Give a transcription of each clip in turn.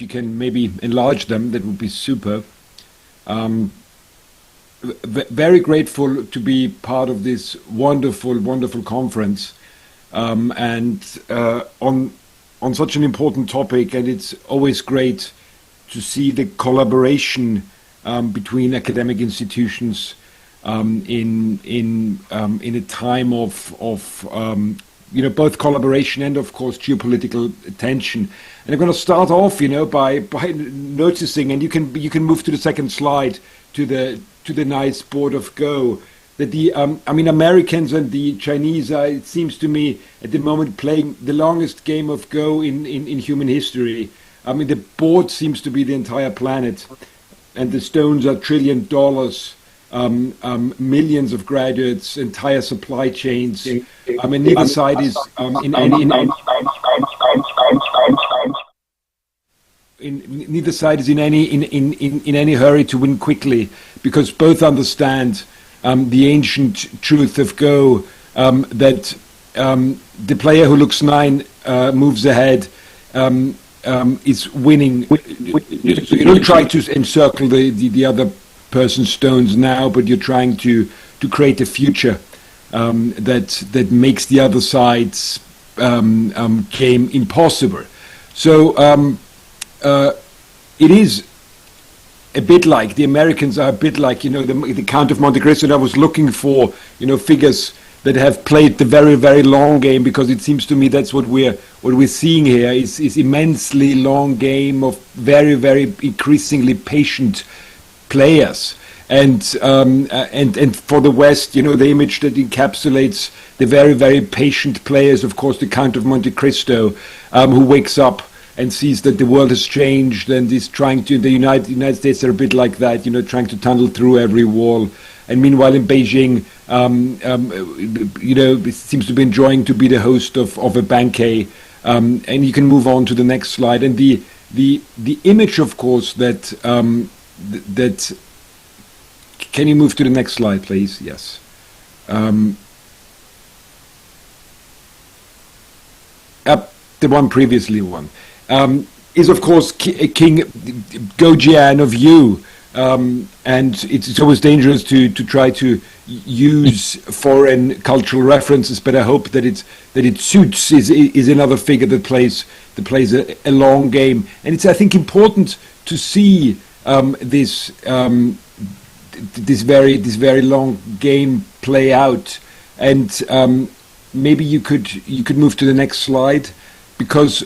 you can maybe enlarge them, that would be super. Very grateful to be part of this wonderful, wonderful conference, and on such an important topic. And it's always great to see the collaboration between academic institutions in a time of both collaboration and, of course, geopolitical tension. And I'm going to start off, by noticing, and you can move to the second slide, to the nice board of Go, that the Americans and the Chinese are, it seems to me, at the moment playing the longest game of Go in human history. The board seems to be the entire planet, and the stones are $1 trillion. Millions of graduates, entire supply chains. Neither side is neither side is in any hurry to win quickly, because both understand the ancient truth of Go, that the player who looks 9 moves ahead is winning. You don't try to encircle the other person's stones now, but you're trying to create a future that makes the other side's game impossible. So it is a bit like the Americans are a bit like the Count of Monte Cristo. And I was looking for figures that have played the very, very long game, because it seems to me that's what we're seeing here is immensely long game of very, very increasingly patient players, and for the West, the image that encapsulates the very, very patient players, of course, the Count of Monte Cristo, who wakes up and sees that the world has changed and is trying to. The United States are a bit like that, trying to tunnel through every wall. And meanwhile, in Beijing, it seems to be enjoying to be the host of a banquet. And you can move on to the next slide. And the image, of course, that can you move to the next slide, please? Yes. The one previously one is, of course, King Gojian of Yu, and it's always dangerous to try to use foreign cultural references, but I hope that it suits is another figure that plays a long game, and it's, I think, important to see this very long game play out. And maybe you could move to the next slide, because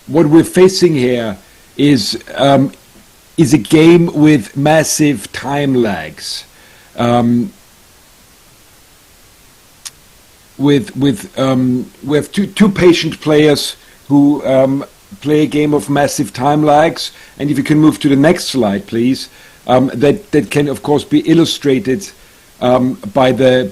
what we're facing here is a game with massive time lags. We have two patient players who play a game of massive time lags, and if you can move to the next slide, please, that can, of course, be illustrated by the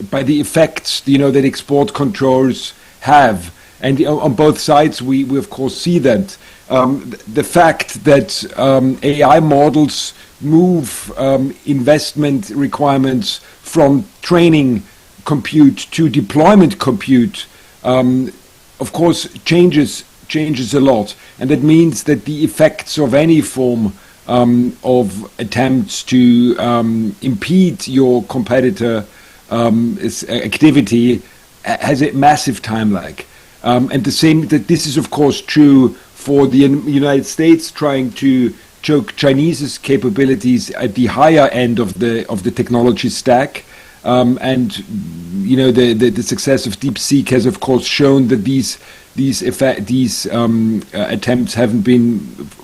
effects that export controls have, and on both sides we of course see that the fact that AI models move investment requirements from training compute to deployment compute, of course, changes a lot, and that means that the effects of any form of attempts to impede your competitor activity has a massive time lag, and this is of course true for the United States trying to choke Chinese's capabilities at the higher end of the technology stack. And the success of DeepSeek has, of course, shown that these attempts haven't been,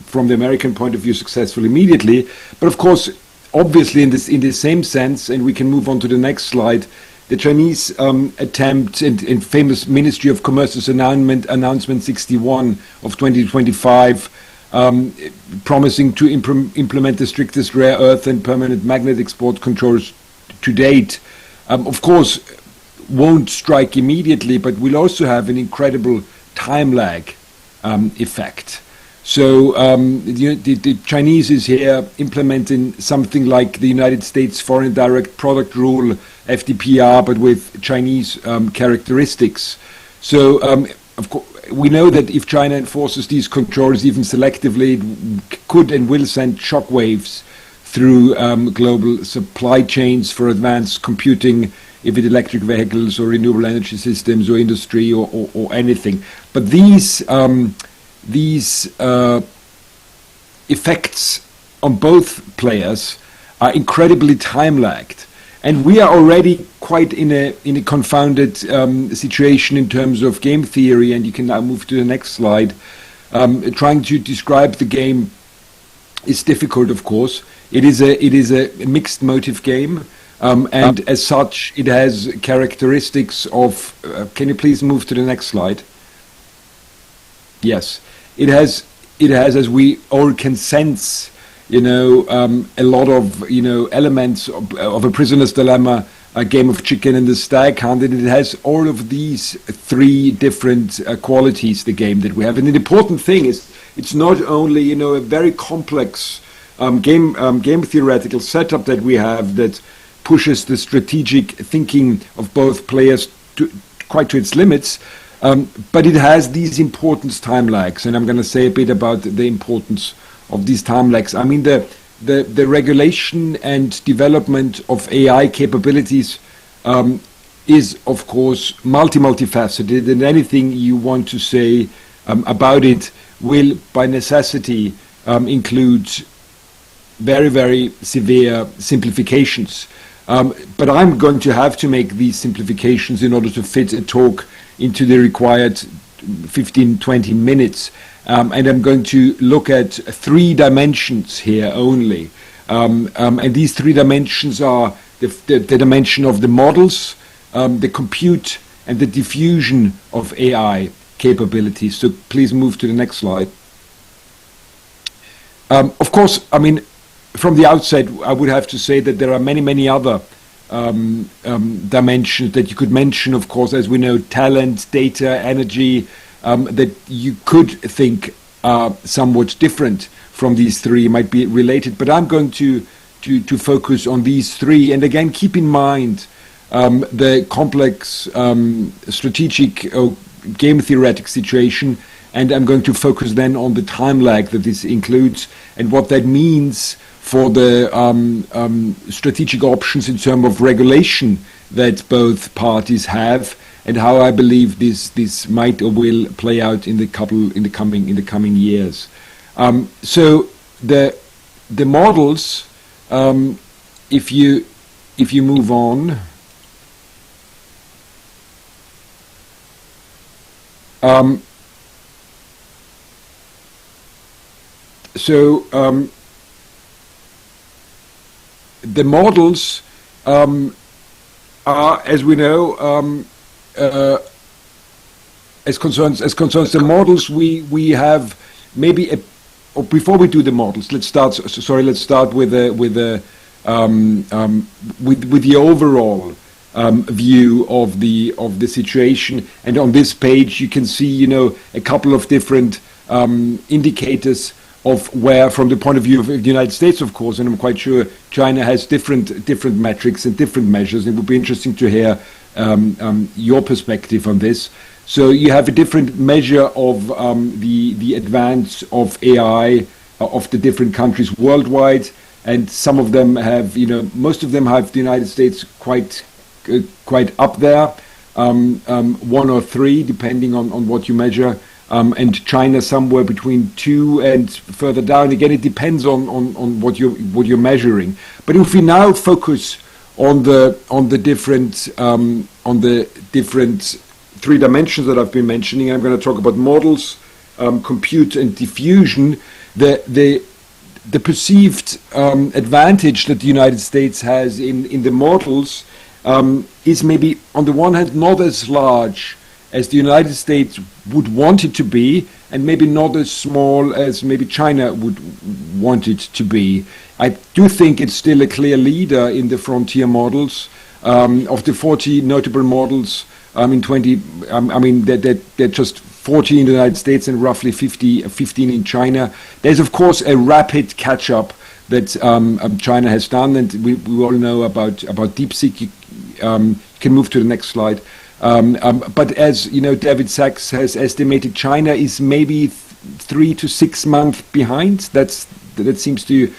from the American point of view, successful immediately. But of course, obviously, in the same sense, and we can move on to the next slide, the Chinese attempt in famous Ministry of Commerce's announcement 61 of 2025, promising to implement the strictest rare earth and permanent magnet export controls to date, of course, won't strike immediately, but will also have an incredible time lag effect. So the Chinese is here implementing something like the United States Foreign Direct Product Rule, FDPR, but with Chinese characteristics. So of course, we know that if China enforces these controls even selectively, it could and will send shockwaves through global supply chains for advanced computing, if it's electric vehicles or renewable energy systems or industry or anything. But these effects on both players are incredibly time-lagged. And we are already quite in a confounded situation in terms of game theory, and you can now move to the next slide. Trying to describe the game is difficult, of course. It is a mixed motive game, and as such, it has characteristics of. Can you please move to the next slide? Yes, it has, as we all can sense, a lot of elements of a prisoner's dilemma, a game of chicken and the stag hunt, and it has all of these three different qualities, the game that we have. And the important thing is, it's not only a very complex game theoretical setup that we have that pushes the strategic thinking of both players quite to its limits, but it has these important time lags, and I'm going to say a bit about the importance of these time lags. I mean, the regulation and development of AI capabilities is, of course, multifaceted, and anything you want to say about it will, by necessity, include very, very severe simplifications. But I'm going to have to make these simplifications in order to fit a talk into the required 15, 20 minutes. And I'm going to look at three dimensions here only. And these three dimensions are the dimension of the models, the compute, and the diffusion of AI capabilities. So please move to the next slide. Of course, I mean, from the outset, I would have to say that there are many other dimensions that you could mention, of course, as we know, talent, data, energy, that you could think are somewhat different from these three, might be related. But I'm going to focus on these three. And again, keep in mind the complex strategic game theoretic situation. And I'm going to focus then on the time lag that this includes and what that means for the strategic options in terms of regulation that both parties have, and how I believe this might or will play out in the coming years. So the models, if you move on. The models are, as we know, as concerns the models, we have maybe or before we do the models, let's start with the overall view of the situation. And on this page, you can see a couple of different indicators of where, from the point of view of the United States, of course, and I'm quite sure China has different metrics and different measures. It would be interesting to hear your perspective on this. So you have a different measure of the advance of AI of the different countries worldwide, and some of them have, most of them have the United States quite up there, one or three, depending on what you measure. And China somewhere between 2 and further down. Again, it depends on what you're measuring. But if we now focus on the different three dimensions that I've been mentioning, I'm going to talk about models, compute, and diffusion. The perceived advantage that the United States has in the models is maybe on the one hand not as large as the United States would want it to be, and maybe not as small as maybe China would want it to be. I do think it's still a clear leader in the frontier models. Of the 40 notable models in 20, I mean, they're just 40 in the United States and roughly 15 in China. There's, of course, a rapid catch-up that China has done, and we all know about DeepSeek. You can move to the next slide. But as you know, David Sachs has estimated, China is maybe 3 to 6 months behind. That seems to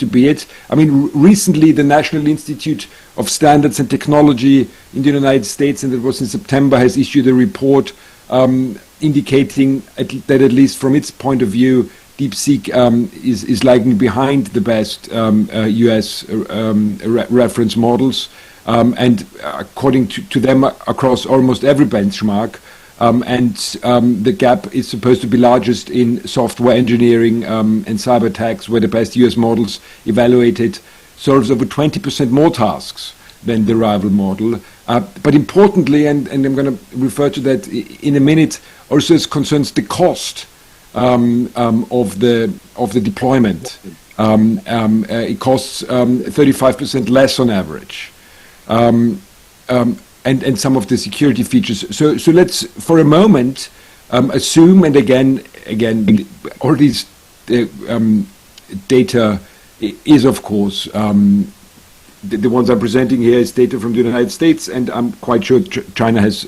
be it. I mean, recently the National Institute of Standards and Technology in the United States, and it was in September, has issued a report indicating that at least from its point of view, DeepSeek is lagging behind the best US reference models, and according to them, across almost every benchmark. The gap is supposed to be largest in software engineering and cyber attacks, where the best US models evaluated solves over 20% more tasks than the rival model. But importantly, and I'm going to refer to that in a minute, also as concerns the cost of the deployment. It costs 35% less on average. And some of the security features. So let's, for a moment, assume, and again, all these data is, of course, the ones I'm presenting here is data from the United States, and I'm quite sure China has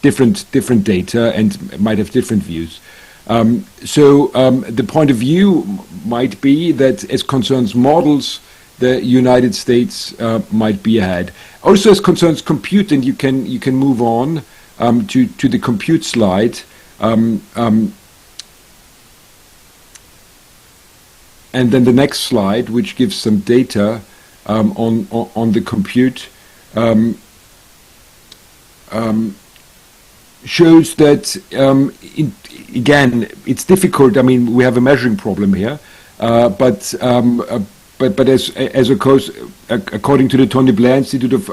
different data and might have different views. The point of view might be that as concerns models, the United States might be ahead. Also, as concerns compute, and you can move on to the compute slide. And then the next slide, which gives some data on the compute, shows that again it's difficult. I mean, we have a measuring problem here, but as of course, according to the Tony Blair Institute of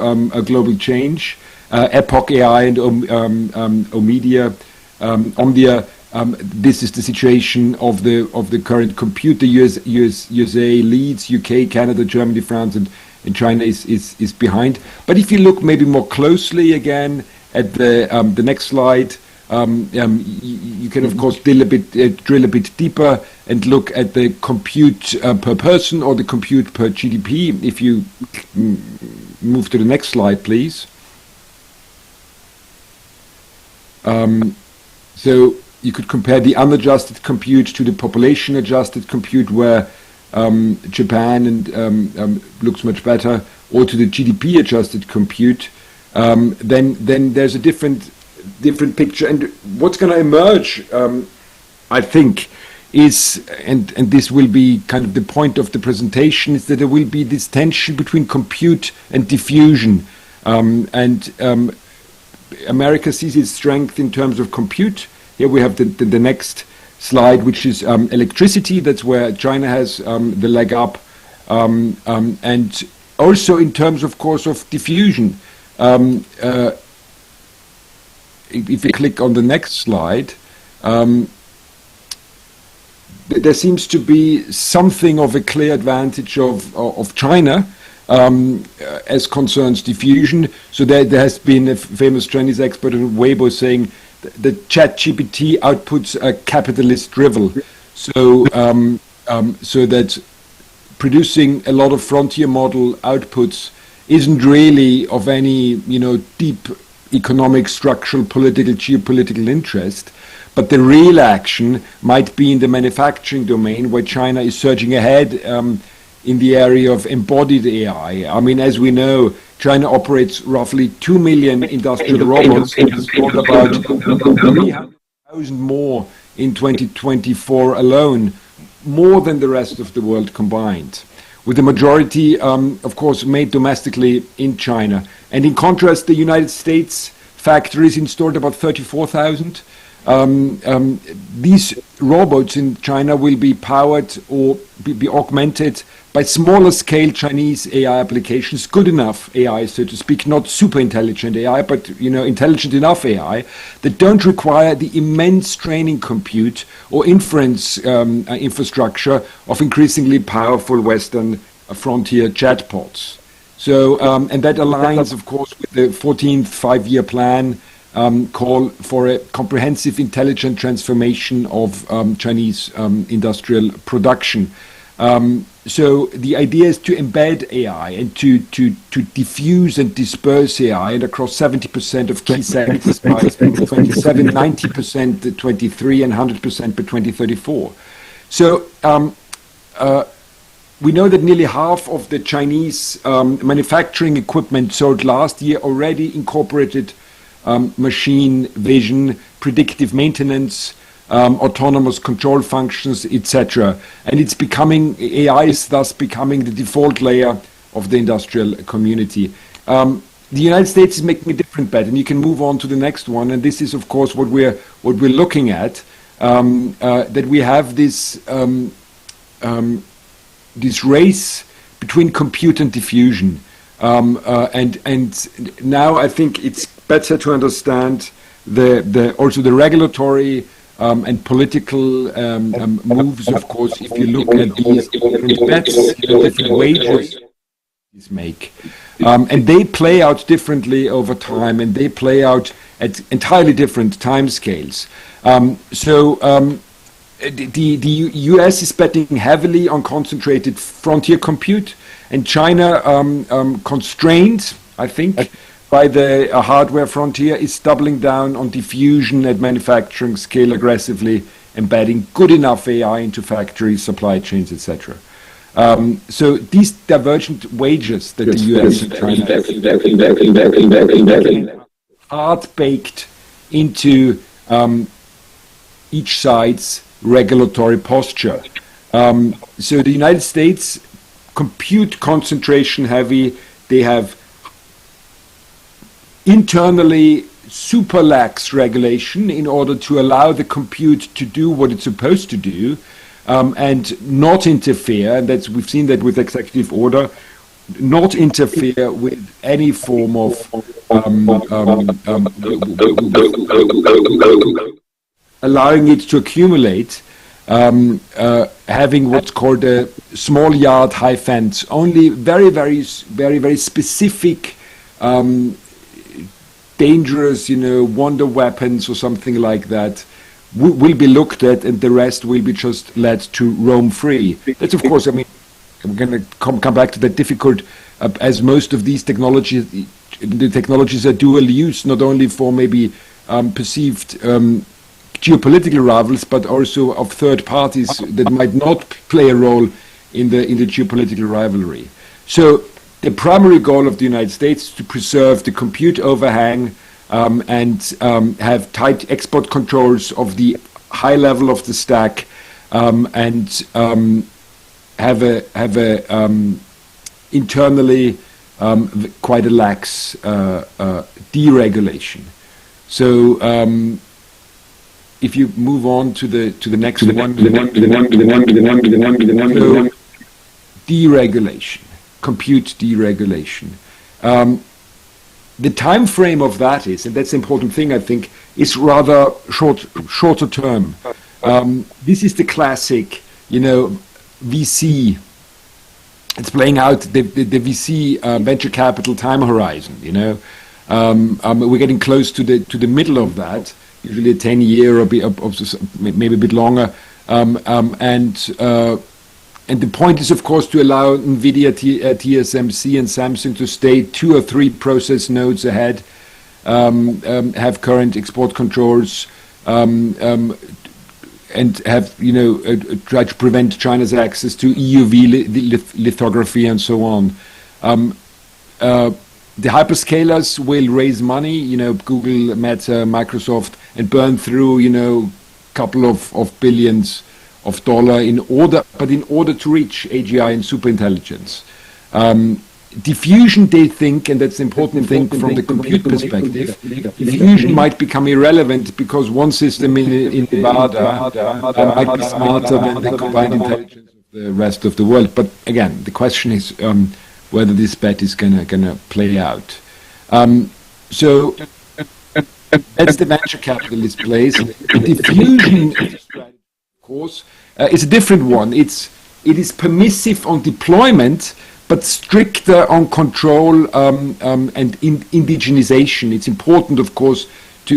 Global Change, Epoch AI and Omdia, this is the situation of the current compute. The USA leads, UK, Canada, Germany, France, and China is behind. But if you look maybe more closely again at the next slide, you can of course drill a bit deeper and look at the compute per person or the compute per GDP. If you move to the next slide, please. So you could compare the unadjusted compute to the population adjusted compute, where Japan and looks much better, or to the GDP adjusted compute. Then there's a different picture, and what's going to emerge, I think, is, and this will be kind of the point of the presentation, is that there will be this tension between compute and diffusion, and America sees its strength in terms of compute. Here we have the next slide, which is electricity. That's where China has the leg up, and also in terms, of course, of diffusion. If you click on the next slide, there seems to be something of a clear advantage of China as concerns diffusion. So there has been a famous Chinese expert on Weibo saying that ChatGPT outputs a capitalist drivel. So so that producing a lot of frontier model outputs isn't really of any deep economic, structural, political, geopolitical interest, but the real action might be in the manufacturing domain, where China is surging ahead in the area of embodied AI. I mean, as we know, China operates roughly 2 million industrial robots, and installed about 300,000 more in 2024 alone, more than the rest of the world combined, with the majority, of course, made domestically in China. And in contrast, the United States factories installed about 34,000. These robots in China will be powered or be augmented by smaller scale Chinese AI applications, good enough AI, so to speak, not super intelligent AI, but intelligent enough AI that don't require the immense training compute or inference infrastructure of increasingly powerful Western frontier chatbots. So, and that aligns, of course, with the 14th five-year plan call for a comprehensive intelligent transformation of Chinese industrial production. So the idea is to embed AI and to diffuse and disperse AI and across 70% of key sectors by 2027, 90% 23, and 100% by 2034. So we know that nearly half of the Chinese manufacturing equipment sold last year already incorporated machine vision, predictive maintenance, autonomous control functions, etc. And it's becoming, AI is thus becoming the default layer of the industrial community. The United States is making a different bet, and you can move on to the next one. And this is, of course, what we're looking at, that we have this this race between compute and diffusion. And now I think it's better to understand also the regulatory and political moves, of course, if you look at these different bets, different wagers these make. And they play out differently over time, and they play out at entirely different timescales. The US is betting heavily on concentrated frontier compute, and China, constrained, I think, by the hardware frontier, is doubling down on diffusion at manufacturing scale, aggressively embedding good enough AI into factories, supply chains, etc. So these divergent wagers that the US and China are baked into each side's regulatory posture. So the United States, compute concentration heavy, they have internally super lax regulation in order to allow the compute to do what it's supposed to do, and not interfere, and we've seen that with executive order, not interfere with any form of allowing it to accumulate, having what's called a small yard, high fence. Only very, very, very, very specific dangerous, wonder weapons or something like that will be looked at, and the rest will be just let to roam free. That's, of course, I'm going to come back to that, difficult, as most of these technologies, the technologies are dual use, not only for maybe perceived geopolitical rivals, but also of third parties that might not play a role in the geopolitical rivalry. So the primary goal of the United States is to preserve the compute overhang and have tight export controls of the high level of the stack, and have a internally quite a lax deregulation. So if you move on to the next one, deregulation. Compute deregulation. The time frame of that is, and that's the important thing, I think, is rather shorter term. This is the classic, VC. It's playing out the VC venture capital time horizon. We're getting close to the middle of that, usually a 10-year or maybe a bit longer, and the point is, of course, to allow NVIDIA, TSMC, and Samsung to stay 2 or 3 process nodes ahead, have current export controls, and have, try to prevent China's access to EUV lithography and so on. The hyperscalers will raise money, Google, Meta, Microsoft, and burn through, couple of billions of dollar in order to reach AGI and superintelligence. Diffusion, they think, and that's the important thing from the compute perspective, diffusion might become irrelevant because one system in Nevada might be smarter than the combined intelligence of the rest of the world. But again, the question is whether this bet is gonna play out. So that's the venture capitalist place. The diffusion strategy, of course, is a different one. It is permissive on deployment, but stricter on control and indigenization. It's important, of course,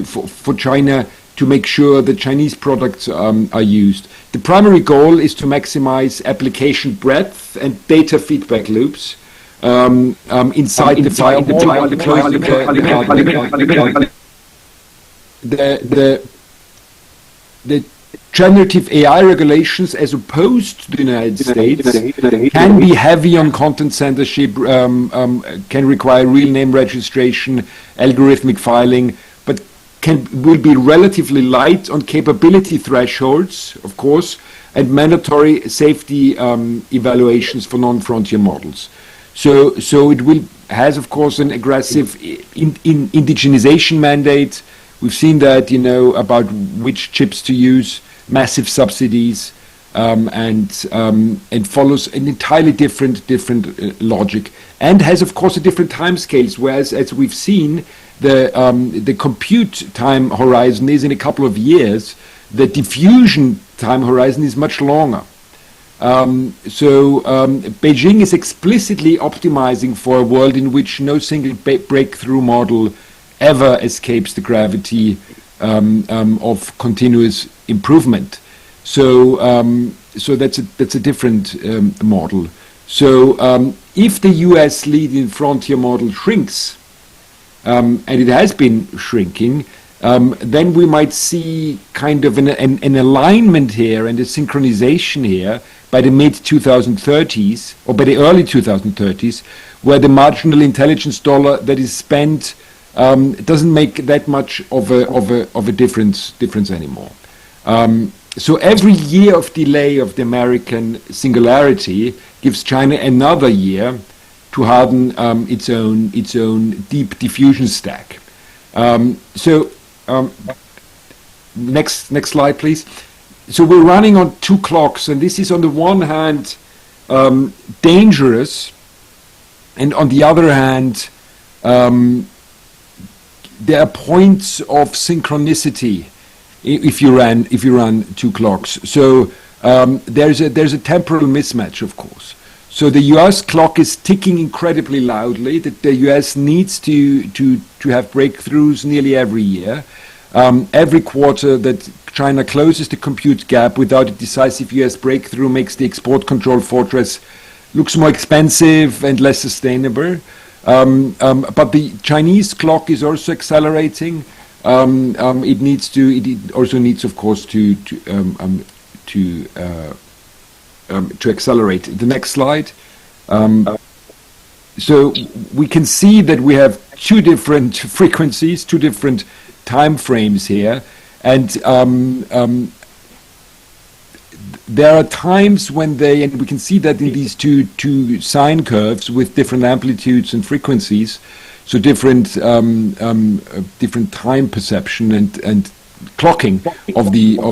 for China to make sure that Chinese products are used. The primary goal is to maximize application breadth and data feedback loops inside the firewall. The generative AI regulations, as opposed to the United States, can be heavy on content censorship, can require real name registration, algorithmic filing, but will be relatively light on capability thresholds, of course, and mandatory safety evaluations for non-frontier models. So it has, of course, an aggressive indigenization mandate. We've seen that, about which chips to use, massive subsidies, and follows an entirely different logic, and has, of course, a different timescales. Whereas, as we've seen, the compute time horizon is in a couple of years. The diffusion time horizon is much longer. Beijing is explicitly optimizing for a world in which no single breakthrough model ever escapes the gravity of continuous improvement. So that's a different model. So if the US lead in frontier model shrinks, and it has been shrinking, then we might see kind of an alignment here and a synchronization here by the mid-2030s or by the early 2030s, where the marginal intelligence dollar that is spent doesn't make that much of a difference anymore. So every year of delay of the American singularity gives China another year to harden its own deep diffusion stack. Next slide, please. So we're running on two clocks, and this is on the one hand dangerous, and on the other hand there are points of synchronicity if you run two clocks. So there's a temporal mismatch, of course. So the US clock is ticking incredibly loudly. That the US needs to have breakthroughs nearly every year. Every quarter that China closes the compute gap without a decisive US breakthrough makes the export control fortress looks more expensive and less sustainable. But the Chinese clock is also accelerating. It also needs, of course, to accelerate. The next slide. So we can see that we have two different frequencies, two different time frames here, and there are times when and we can see that in these two sine curves with different amplitudes and frequencies, so different time perception and clocking of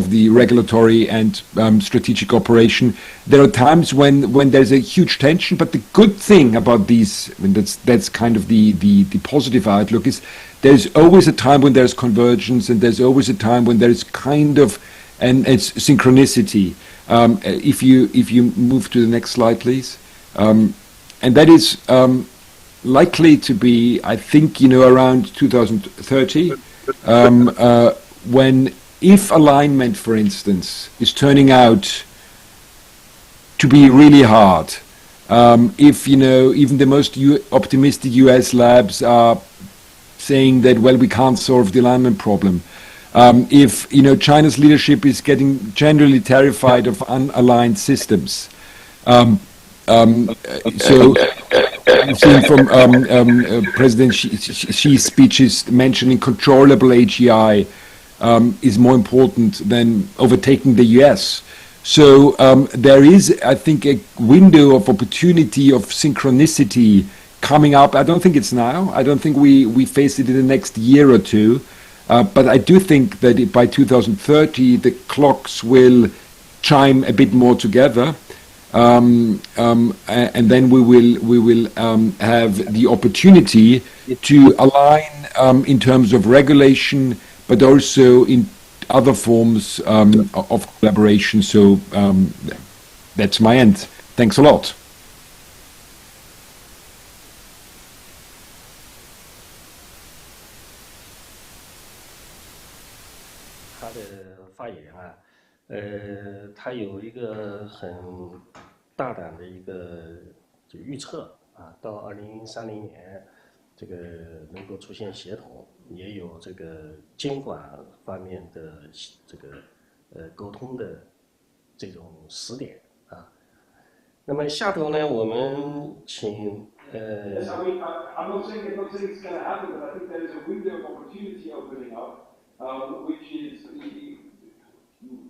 the regulatory and strategic operation. There are times when there's a huge tension, but the good thing about these, and that's kind of the positive outlook, is there's always a time when there's convergence, and there's always a time when there's kind of it's synchronicity. If you move to the next slide, please, and that is likely to be, I think, around 2030. When, if alignment, for instance, is turning out to be really hard, if, even the most optimistic US labs are saying that, well, we can't solve the alignment problem, if, China's leadership is getting generally terrified of unaligned systems, so we've seen from President Xi's speeches mentioning controllable AGI is more important than overtaking the US. So there is, I think, a window of opportunity of synchronicity coming up. I don't think it's now. I don't think we face it in the next year or two. But I do think that by 2030, the clocks will chime a bit more together. And then we will have the opportunity to align in terms of regulation, but also in other forms of collaboration. So that's my end. Thanks a lot. 发言啊，他有一个很大胆的一个就预测啊，到2030年，这个能够出现协同，也有这个监管方面的这个沟通的这种时点啊。那么下头呢，我们请Yes, I mean, I'm not saying it's going to happen, but I think there is a window of opportunity opening up, which is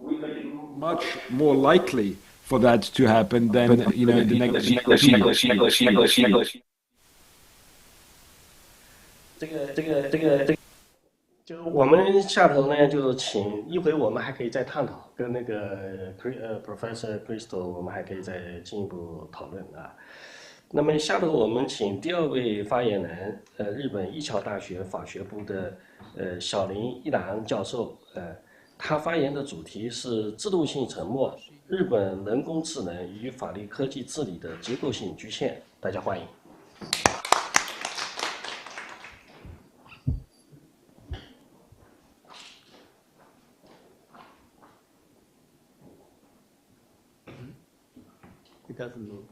will make it much more likely for that to happen than in the next 2 years. 这个，就我们下头呢，就请一会我们还可以再探讨，跟那个Professor Christo， 我们还可以再进一步讨论啊。那么下头我们请第2位发言人，日本一桥大学法学部的小林一郎教授，他发言的主题是制度性沉默：日本人工智能与法律科技治理的结构性局限。大家欢迎。It doesn't move.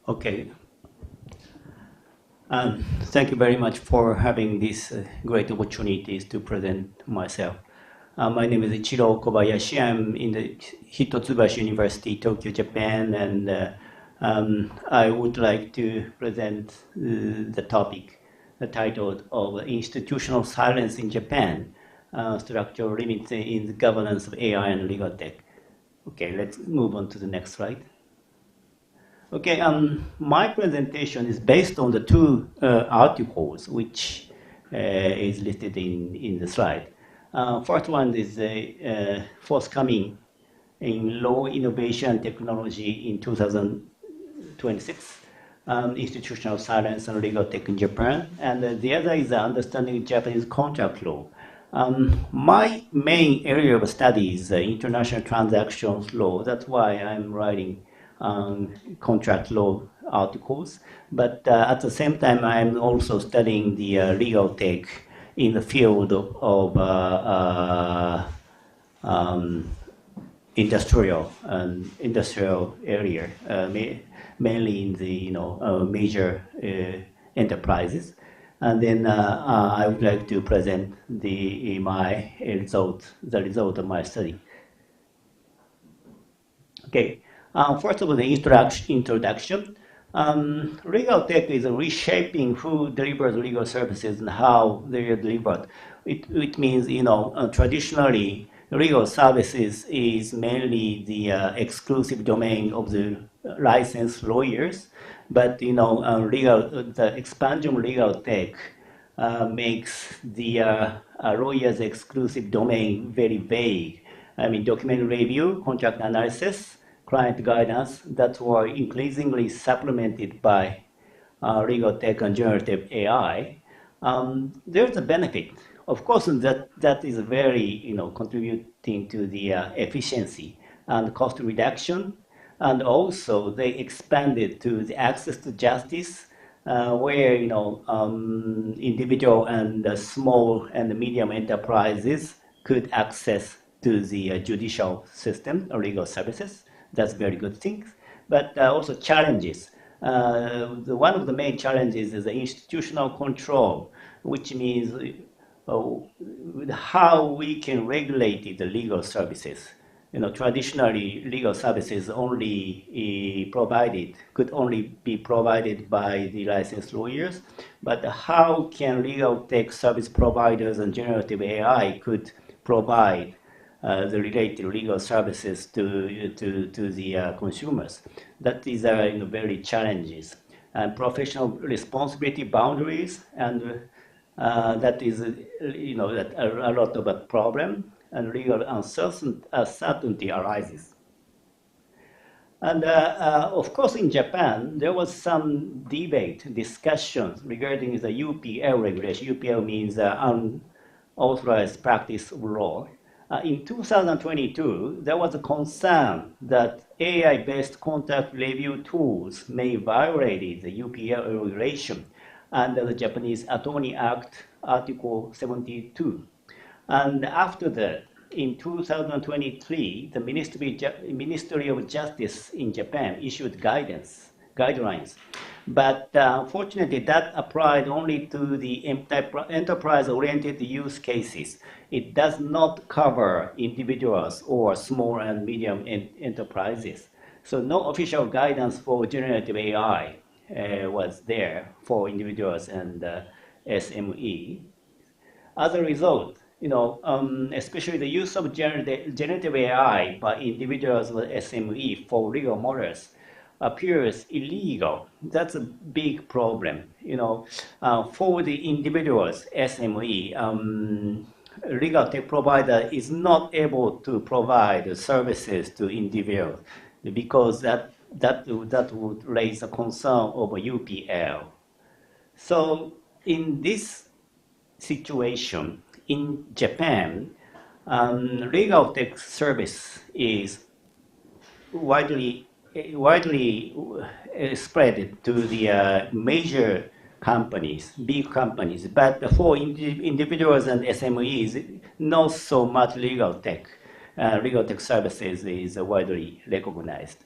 Okay. Thank you very much for having this great opportunities to present myself. My name is Ichiro Kobayashi. I'm in the Hitotsubashi University, Tokyo, Japan, and I would like to present the topic titled of Institutional Silence in Japan, Structural Limits in the Governance of AI and Legal Tech. Okay, let's move on to the next slide. Okay, my presentation is based on the 2 articles which is listed in the slide. First one is forthcoming in Law, Innovation, and Technology in 2026. Institutional Silence and Legal Tech in Japan, and the other is Understanding Japanese Contract Law. My main area of study is international transactions law. That's why I'm writing contract law articles. But at the same time, I'm also studying the legal tech in the field of industrial area, mainly in the major enterprises. And then I would like to present the result of my study. Okay, first of all, the introduction. Legal tech is reshaping who delivers legal services and how they are delivered. It means, traditionally, legal services is mainly the exclusive domain of the licensed lawyers, but the expansion of legal tech makes the lawyer's exclusive domain very vague. I mean, document review, contract analysis, client guidance, that were increasingly supplemented by legal tech and generative AI. There's a benefit. Of course, that is very, contributing to the efficiency and cost reduction. And also, they expanded to the access to justice, where individual and small and medium enterprises could access to the judicial system or legal services. That's very good thing. But also challenges. One of the main challenges is the institutional control, which means how we can regulate the legal services. Traditionally, legal services could only be provided by the licensed lawyers. But how can legal tech service providers and generative AI could provide the related legal services to the consumers? That is very challenges. And professional responsibility boundaries, and that is that a lot of a problem, and legal uncertainty arises. And of course, in Japan, there was some debate, discussions regarding the UPL regulation. UPL means unauthorized practice of law. In 2022, there was a concern that AI-based contact review tools may violate the UPL regulation under the Japanese Attorney Act, Article 72. And after that, in 2023, the Ministry of Justice in Japan issued guidelines. But unfortunately, that applied only to the enterprise-oriented use cases. It does not cover individuals or small and medium enterprises. So no official guidance for generative AI was there for individuals and SME. As a result, especially the use of generative AI by individuals with SME for legal matters appears illegal. That's a big problem. For the individuals, SME, legal tech provider is not able to provide services to individuals because that would raise a concern over UPL. So in this situation, in Japan, legal tech service is widely spread to the major companies, big companies, but for individuals and SMEs, not so much legal tech. Legal tech services is widely recognized.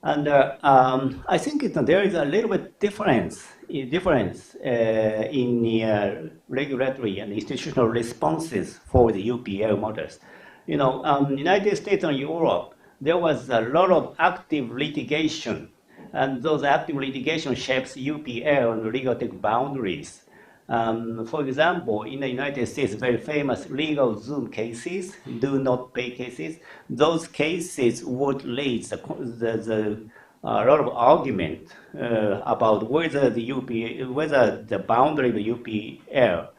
And I think there is a little bit difference in the regulatory and institutional responses for the UPL models. United States and Europe, there was a lot of active litigation, and those active litigation shapes UPL and legal tech boundaries. For example, in the United States, very famous legal Zoom cases, do not pay cases, those cases would raise a lot of argument about whether the boundary of the UPL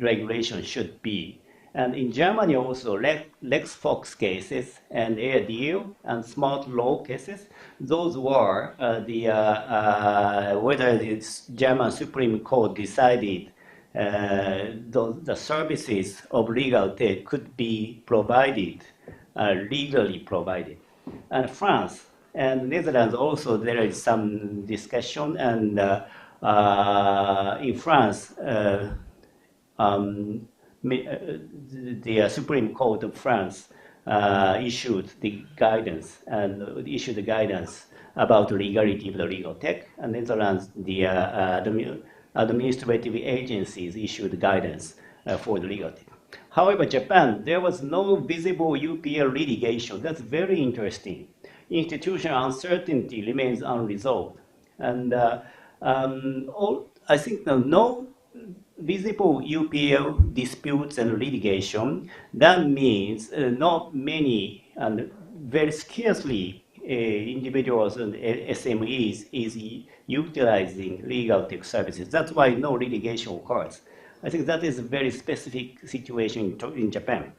regulation should be. And in Germany also, Lex Fox cases and Air Deal and smart law cases, those were whether the German Supreme Court decided the services of legal tech could be provided, legally provided. And France and Netherlands also, there is some discussion, and in France, the Supreme Court of France issued the guidance about the legality of the legal tech, and Netherlands, the administrative agencies issued guidance for the legal tech. However, Japan, there was no visible UPL litigation. That's very interesting. Institutional uncertainty remains unresolved. And I think no visible UPL disputes and litigation, that means not many and very scarcely individuals and SMEs is utilizing legal tech services. That's why no litigation occurs. I think that is a very specific situation in Japan.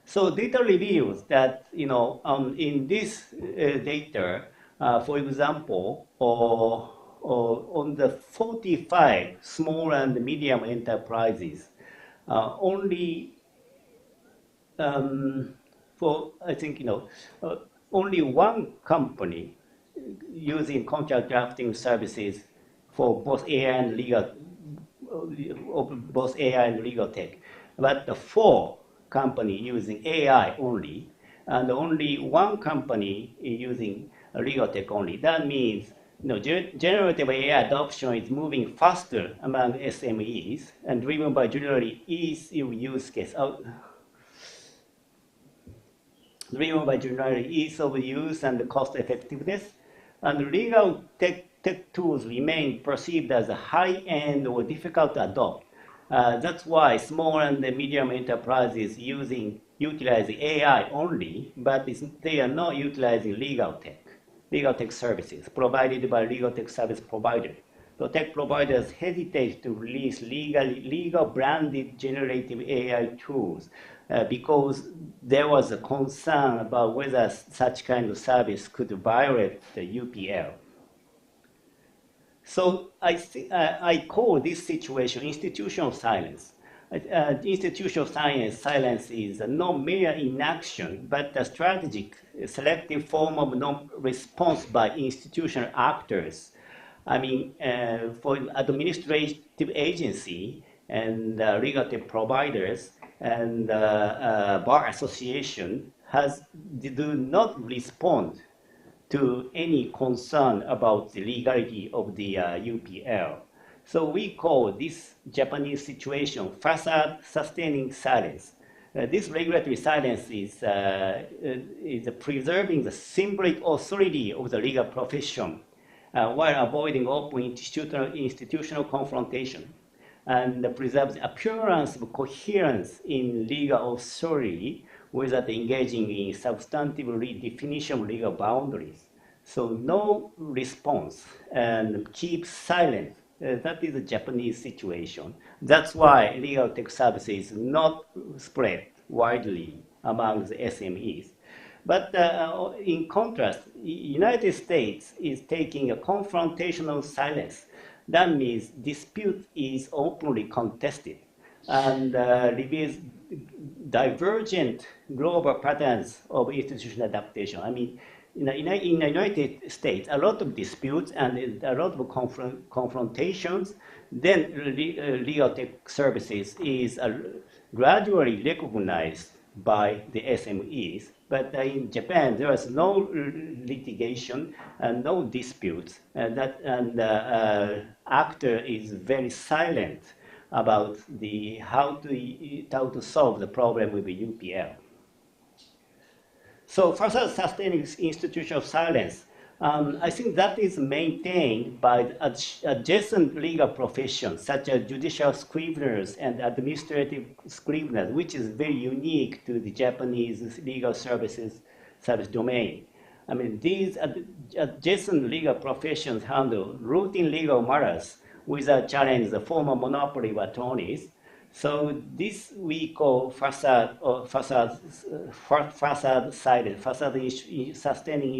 So data reveals that, in this data, for example, on the 45 small and medium enterprises, only only one company using contract drafting services for both AI and legal tech, but the 4 companies using AI only, and only one company using legal tech only. That means generative AI adoption is moving faster among SMEs and driven by generally ease of use case. Driven by generally ease of use and cost effectiveness, and legal tech tools remain perceived as high-end or difficult to adopt. That's why small and medium enterprises utilizing AI only, but they are not utilizing legal tech services provided by legal tech service provider. So tech providers hesitate to release legal branded generative AI tools because there was a concern about whether such kind of service could violate the UPL. So I call this situation institutional silence. Institutional silence is not mere inaction, but a strategic, selective form of non-response by institutional actors. I mean, for administrative agency and legal providers and bar association do not respond to any concern about the legality of the UPL. So we call this Japanese situation facade sustaining silence. This regulatory silence is preserving the symbolic authority of the legal profession while avoiding open institutional confrontation, and preserves the appearance of coherence in legal authority without engaging in substantive redefinition of legal boundaries. So no response and keep silent. That is a Japanese situation. That's why legal tech services not spread widely among the SMEs. But in contrast, United States is taking a confrontational silence. That means dispute is openly contested and reveals divergent global patterns of institutional adaptation. I mean, in the United States, a lot of disputes and a lot of confrontations, then legal tech services is gradually recognized by the SMEs. But in Japan, there is no litigation and no disputes, and the actor is very silent about how to solve the problem with the UPL. So further sustaining institutional silence, I think that is maintained by adjacent legal professions such as judicial scriveners and administrative scriveners, which is very unique to the Japanese legal service domain. I mean, these adjacent legal professions handle routine legal matters without challenging the formal monopoly of attorneys. So this we call facade silence, sustaining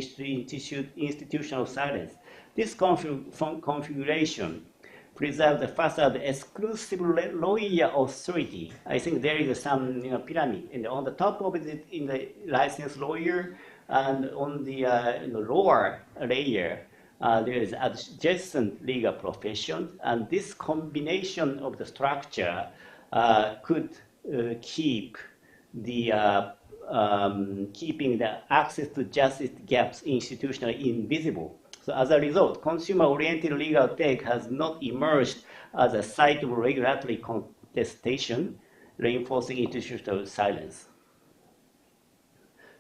institutional silence. This configuration preserves the facade exclusive lawyer authority. I think there is some pyramid, and on the top of it, in the licensed lawyer, and on the lower layer, there is adjacent legal profession, and this combination of the structure could keep the keeping the access to justice gaps institutionally invisible. So as a result, consumer-oriented legal tech has not emerged as a site of regulatory contestation, reinforcing institutional silence.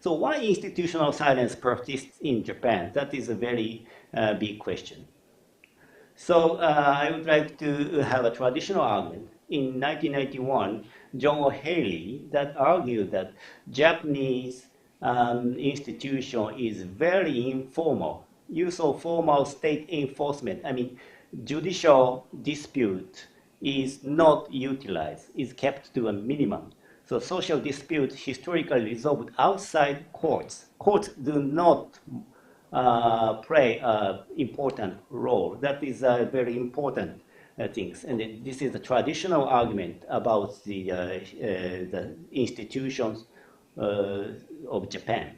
So why institutional silence persists in Japan? That is a very big question. So I would like to have a traditional argument. In 1991, John O'Haley that argued that Japanese institution is very informal. Use of formal state enforcement, I mean, judicial dispute is not utilized, is kept to a minimum. So social disputes historically resolved outside courts. Courts do not play an important role. That is a very important things. And this is a traditional argument about the institutions of Japan.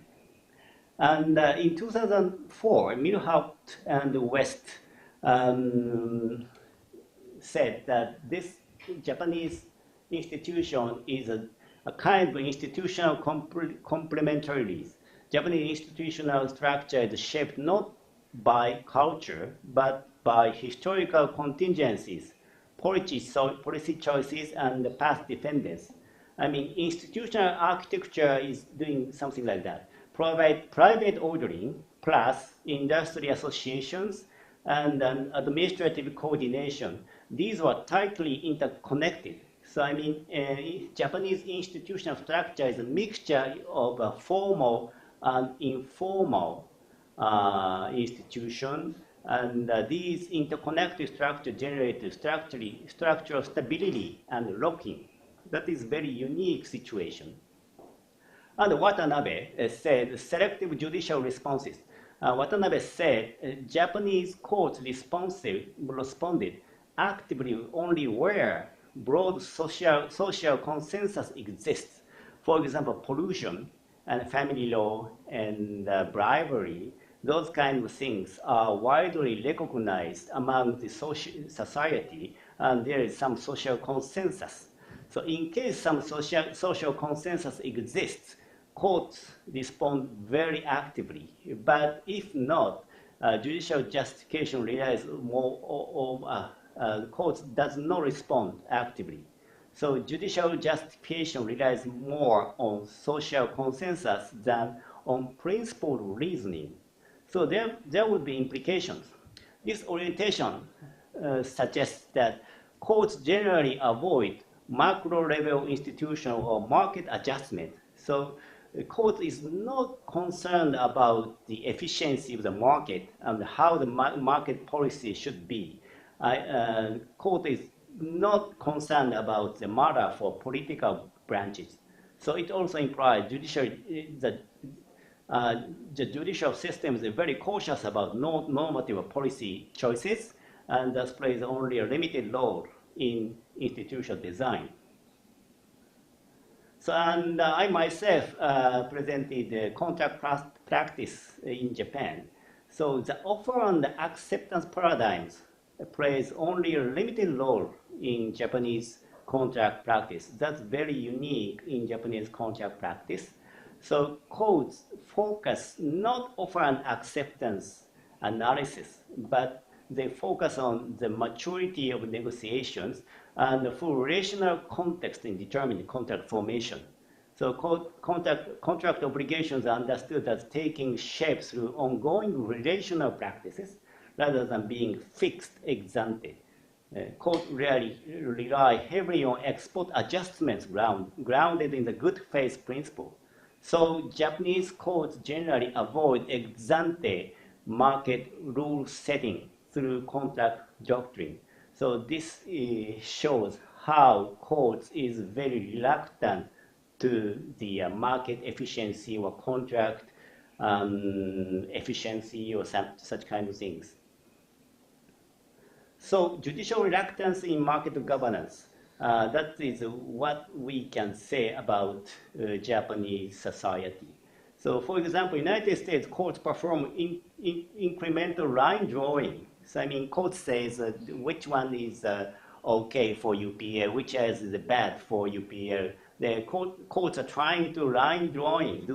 And in 2004, Milhout and West said that this Japanese institution is a kind of institutional complementarities. Japanese institutional structure is shaped not by culture, but by historical contingencies, policy choices, and past defendants. I mean, institutional architecture is doing something like that. Provide private ordering plus industry associations and administrative coordination. These were tightly interconnected. So I mean, Japanese institutional structure is a mixture of formal and informal institutions, and these interconnected structures generate structural stability and locking. That is a very unique situation. And Watanabe said selective judicial responses. Watanabe said Japanese courts responded actively only where broad social consensus exists. For example, pollution and family law and bribery, those kinds of things are widely recognized among the society, and there is some social consensus. So in case some social consensus exists, courts respond very actively. But if not, judicial justification relies more, courts does not respond actively. So judicial justification relies more on social consensus than on principled reasoning. So there would be implications. This orientation suggests that courts generally avoid macro-level institutional or market adjustment. So the court is not concerned about the efficiency of the market and how the market policy should be. Court is not concerned about the matter for political branches. So it also implies the judicial system is very cautious about normative policy choices, and thus plays only a limited role in institutional design. So, and I myself presented the contract practice in Japan. So the offer and the acceptance paradigms plays only a limited role in Japanese contract practice. That's very unique in Japanese contract practice. So courts focus not offer and acceptance analysis, but they focus on the maturity of negotiations and the full relational context in determining contract formation. So contract obligations are understood as taking shape through ongoing relational practices rather than being fixed ex ante. Courts rarely rely heavily on export adjustments grounded in the good faith principle. So Japanese courts generally avoid ex ante market rule setting through contract doctrine. So this shows how courts is very reluctant to the market efficiency or contract efficiency or such kind of things. So judicial reluctance in market governance, that is what we can say about Japanese society. So for example, United States courts perform incremental line drawing. So I mean, court says which one is okay for UPL, which is bad for UPL. The courts are trying to do line drawing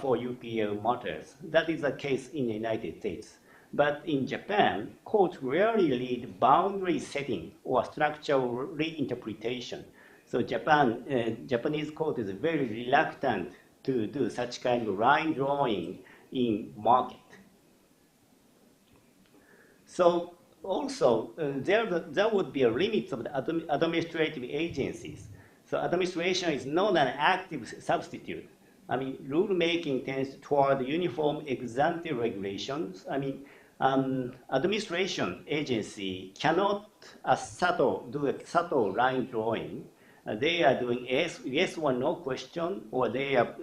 for UPL matters. That is the case in the United States. But in Japan, courts rarely lead boundary setting or structural reinterpretation. So Japanese court is very reluctant to do such kind of line drawing in market. So also, there would be a limit of the administrative agencies. So administration is not an active substitute. I mean, rulemaking tends toward uniform ex ante regulations. I mean, administration agency cannot do a subtle line drawing. They are doing yes or no question, or they are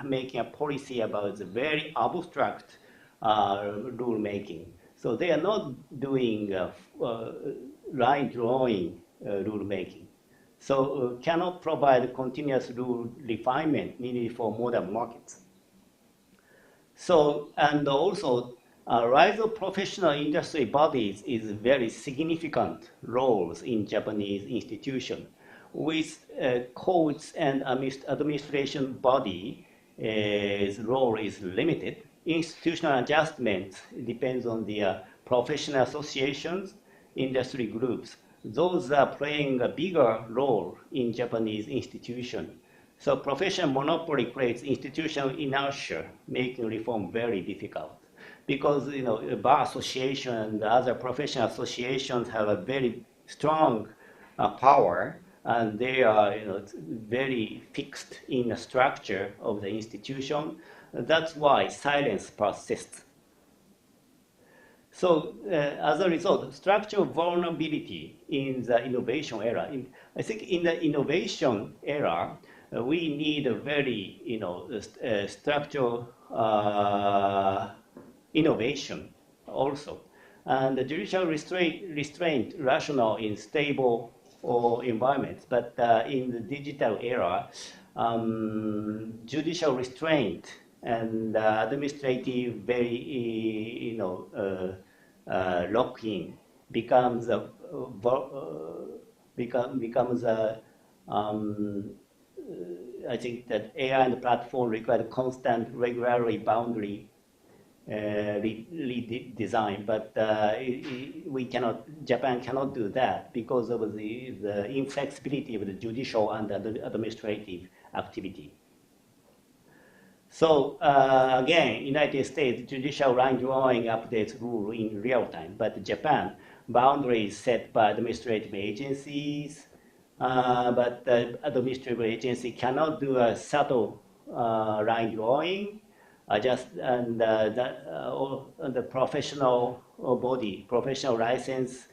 making a policy about the very abstract rulemaking. So they are not doing line drawing rulemaking. So cannot provide continuous rule refinement needed for modern markets. So, and also rise of professional industry bodies is very significant roles in Japanese institutions. With courts and administration body, role is limited. Institutional adjustment depends on the professional associations, industry groups. Those are playing a bigger role in Japanese institutions. So professional monopoly creates institutional inertia, making reform very difficult. Because bar association and other professional associations have a very strong power, and they are very fixed in the structure of the institution. That's why silence persists. So as a result, structural vulnerability in the innovation era. I think in the innovation era, we need a very structural innovation also. And the judicial restraint rational in stable environments, but in the digital era, judicial restraint and administrative very lock-in becomes a I think that AI and the platform require constant regulatory boundary redesign, but Japan cannot do that because of the inflexibility of the judicial and administrative activity. So again, United States judicial line drawing updates rule in real time, but Japan boundaries set by administrative agencies, but the administrative agency cannot do a subtle line drawing. The professional body, professional license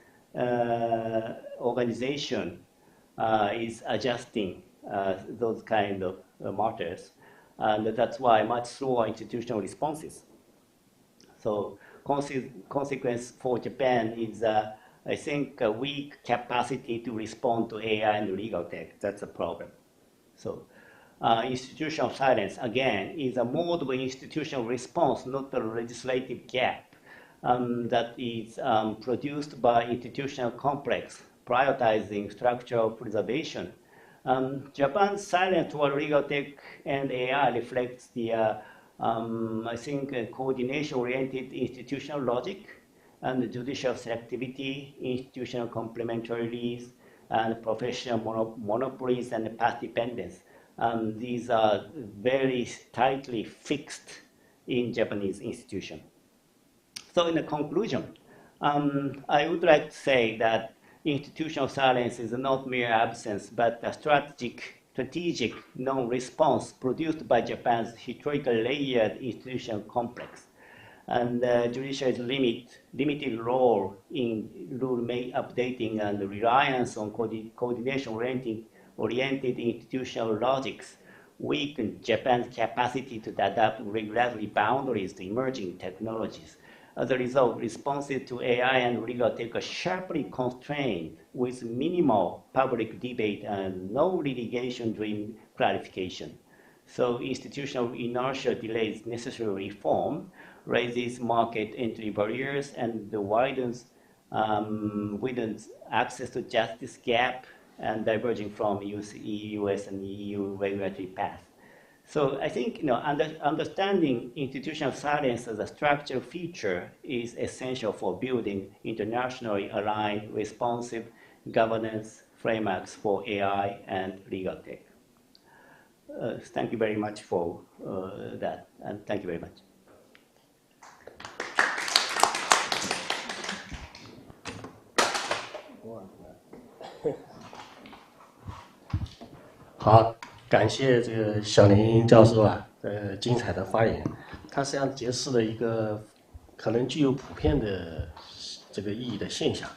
organization is adjusting those kind of matters, and that's why much slower institutional responses. So consequence for Japan is, I think, a weak capacity to respond to AI and legal tech. That's a problem. So. Institutional silence, again, is a mode of institutional response, not a legislative gap that is produced by institutional complex, prioritizing structural preservation. Japan's silence toward legal tech and AI reflects the, I think, coordination-oriented institutional logic and judicial selectivity, institutional complementarities, and professional monopolies and path dependence. These are very tightly fixed in Japanese institutions. So in the conclusion, I would like to say that institutional silence is not mere absence, but a strategic non-response produced by Japan's historically layered institutional complex. And judiciary's limited role in rule updating and reliance on coordination-oriented institutional logics weaken Japan's capacity to adapt regulatory boundaries to emerging technologies. As a result, responses to AI and legal tech are sharply constrained with minimal public debate and no litigation-driven clarification. So institutional inertia delays necessary reform, raises market entry barriers, and widens access to justice gap and diverging from US and EU regulatory path. So I think understanding institutional silence as a structural feature is essential for building internationally aligned, responsive governance frameworks for AI and legal tech. Thank you very much for that, and thank you very much. 好，感谢这个小林教授啊，精彩的发言。他实际上揭示了一个可能具有普遍的这个意义的现象，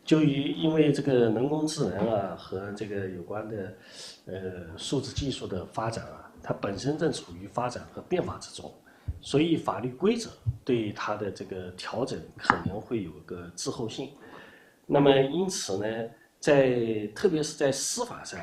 因为这个人工智能啊和这个有关的数字技术的发展啊，它本身正处于发展和变化之中，所以法律规则对它的这个调整可能会有个滞后性。那么因此呢，特别是在司法上，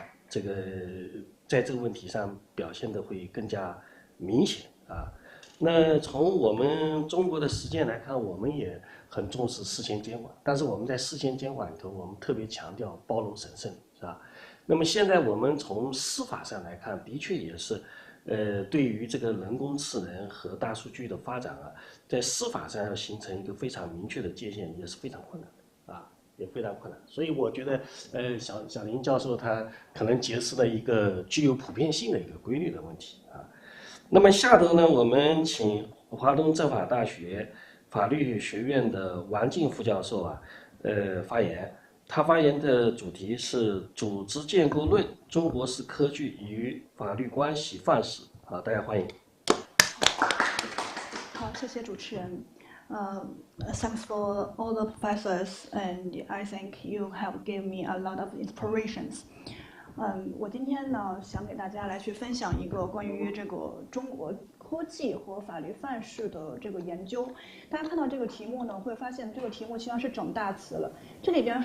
在这个问题上表现的会更加明显啊。那从我们中国的实践来看，我们也很重视事前监管，但是我们在事前监管里头，我们特别强调包容审慎，是吧？那么现在我们从司法上来看，的确也是，对于这个人工智能和大数据的发展啊，在司法上要形成一个非常明确的界限，也是非常困难的啊。也非常困难，所以我觉得，小林教授他可能揭示了一个具有普遍性的一个规律的问题啊。那么下头呢，我们请华东政法大学法律学院的王静副教授啊，发言。他发言的主题是组织建构论：中国式科技与法律关系范式。好，大家欢迎。好，谢谢主持人。Thanks for all the professors, and I think you have given me a lot of inspirations. 我今天呢想给大家来去分享一个关于这个中国科技和法律范式的这个研究。大家看到这个题目呢，会发现这个题目实际上是整大词了。这里边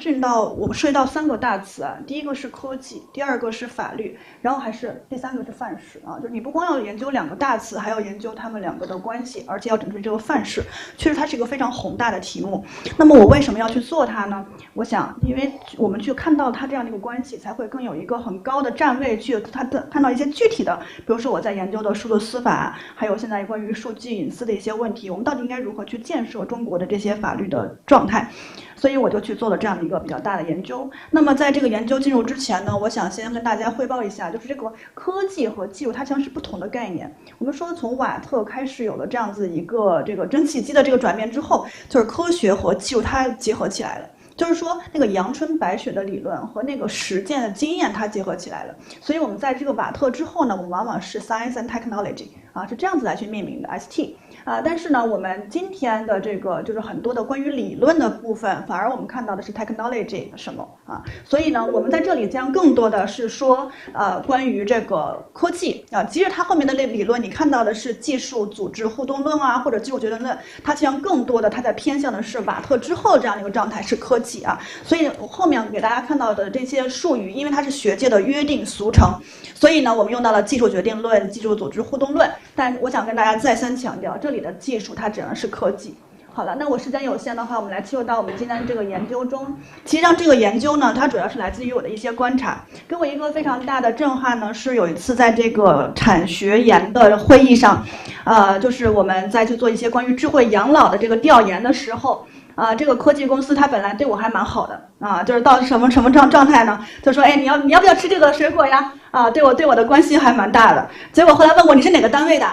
我们涉及到3个大词啊，第一个是科技，第二个是法律，然后第3个是范式啊。就是你不光要研究2个大词，还要研究它们2个的关系，而且要整出这个范式。确实，它是一个非常宏大的题目。那么我为什么要去做它呢？我想，因为我们去看到它这样的一个关系，才会更有一个很高的站位去看到一些具体的，比如说我在研究的数字司法，还有现在关于数据隐私的一些问题，我们到底应该如何去建设中国的这些法律的状态？所以我就去做了这样的一个比较大的研究。那么在这个研究进入之前呢，我想先跟大家汇报一下，就是这个科技和技术它实际上是不同的概念。我们说从瓦特开始有了这样子一个这个蒸汽机的这个转变之后，就是科学和技术它结合起来了。就是说，那个阳春白雪的理论和那个实践的经验，它结合起来了。所以我们在这个瓦特之后呢，我们往往是 Science and Technology 啊，是这样子来去命名的 ST 啊。但是呢，我们今天的这个就是很多的关于理论的部分，反而我们看到的是 Technology 什么啊。所以呢，我们在这里将更多的是说关于这个科技啊，即使它后面的理论你看到的是技术组织互动论啊，或者技术决定论，它实际上更多的它在偏向的是瓦特之后这样的一个状态是科技。所以后面给大家看到的这些术语，因为它是学界的约定俗成，所以呢，我们用到了技术决定论、技术组织互动论。但我想跟大家再三强调，这里的技术它指的是科技。好了，那我时间有限的话，我们来切入到我们今天这个研究中。其实上这个研究呢，它主要是来自于我的一些观察。给我一个非常大的震撼呢，是有一次在这个产学研的会议上，就是我们在去做一些关于智慧养老的这个调研的时候。这个科技公司它本来对我还蛮好的啊，就是到什么状态呢？就说，哎，你要不要吃这个水果呀？啊，对我的关心还蛮大的。结果后来问我你是哪个单位的？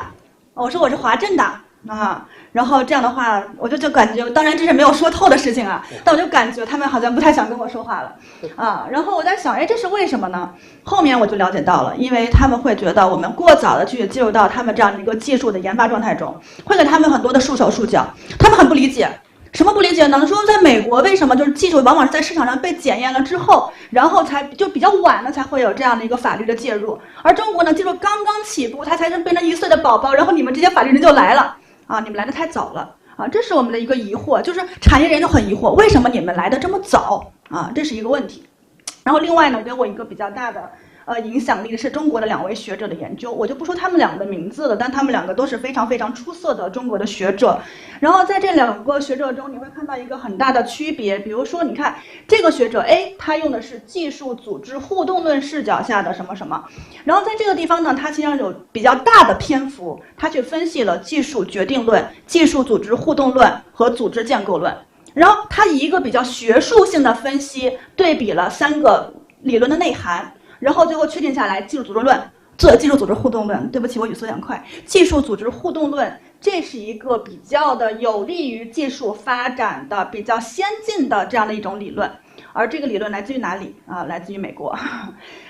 我说我是华政的啊。然后这样的话，我就感觉，当然这是没有说透的事情啊，但我就感觉他们好像不太想跟我说话了啊。然后我在想，哎，这是为什么呢？后面我就了解到了，因为他们会觉得我们过早的去进入到他们这样的一个技术的研发状态中，会给他们很多的束手束脚，他们很不理解。什么不理解呢？说在美国为什么就是技术往往是在市场上被检验了之后，然后才就比较晚了才会有这样的一个法律的介入，而中国呢，技术刚刚起步，它才是变成1岁的宝宝，然后你们这些法律人就来了啊，你们来的太早了啊，这是我们的一个疑惑，就是产业人就很疑惑，为什么你们来的这么早啊？这是一个问题。然后另外呢，给我一个比较大的影响力的是中国的2位学者的研究，我就不说他们2个的名字了，但他们2个都是非常非常出色的中国的学者。然后在这2个学者中，你会看到一个很大的区别，比如说，你看这个学者 A， 他用的是技术组织互动论视角下的什么什么，然后在这个地方呢，他实际上有比较大的篇幅，他去分析了技术决定论、技术组织互动论和组织建构论，然后他以一个比较学术性的分析对比了3个理论的内涵。然后最后确定下来，技术组织论做技术组织互动论，对不起，我语速有点快。技术组织互动论，这是一个比较的有利于技术发展的、比较先进的这样的一种理论。而这个理论来自于哪里啊？来自于美国。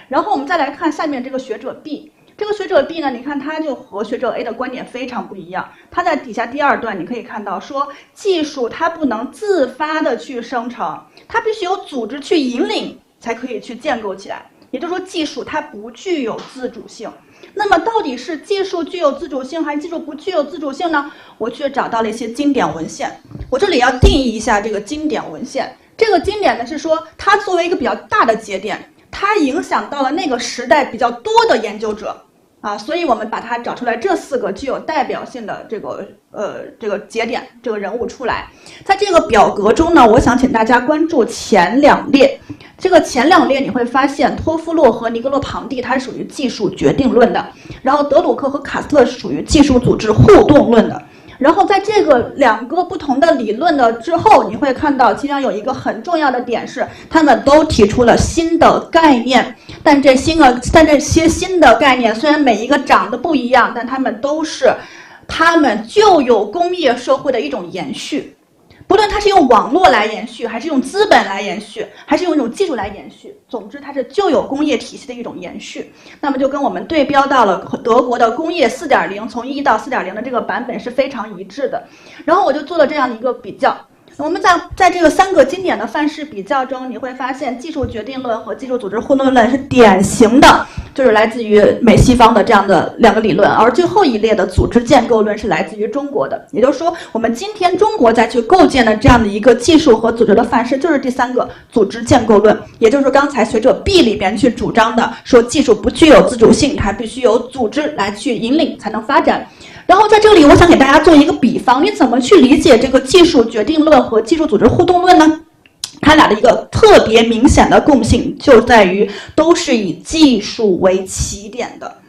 然后我们再来看下面这个学者 B。这个学者 B 呢，你看他就和学者 A 的观点非常不一样。他在底下第2段你可以看到说，技术它不能自发的去生成，它必须有组织去引领才可以去建构起来。也就是说，技术它不具有自主性。那么到底是技术具有自主性还是技术不具有自主性呢？我去找到了一些经典文献。我这里要定义一下这个经典文献。这个经典呢是说，它作为一个比较大的节点，它影响到了那个时代比较多的研究者啊，所以我们把它找出来这4个具有代表性的这个节点这个人物出来。在这个表格中呢，我想请大家关注前2列。这个前2列你会发现，托夫洛和尼格洛庞蒂它是属于技术决定论的，然后德鲁克和卡斯特是属于技术组织互动论的。然后在这个2个不同的理论的之后，你会看到其中有一个很重要的点是，他们都提出了新的概念。但这些新的概念虽然每一个长得不一样，但他们都是他们旧有工业社会的一种延续。不论它是用网络来延续，还是用资本来延续，还是用一种技术来延续，总之它是旧有工业体系的一种延续。那么就跟我们对标到了德国的工业 4.0， 从1到 4.0 的这个版本是非常一致的。然后我就做了这样的一个比较，我们在这个3个经典的范式比较中，你会发现技术决定论和技术组织互动论是典型的，就是来自于美西方的这样的2个理论，而最后一列的组织建构论是来自于中国的。也就是说，我们今天中国再去构建的这样的一个技术和组织的范式，就是第3个组织建构论。也就是说，刚才学者 B 里边去主张的，说技术不具有自主性，还必须由组织来去引领才能发展。然后在这里，我想给大家做一个比方，你怎么去理解这个技术决定论和技术组织互动论呢？它俩的一个特别明显的共性就在于都是以技术为起点的。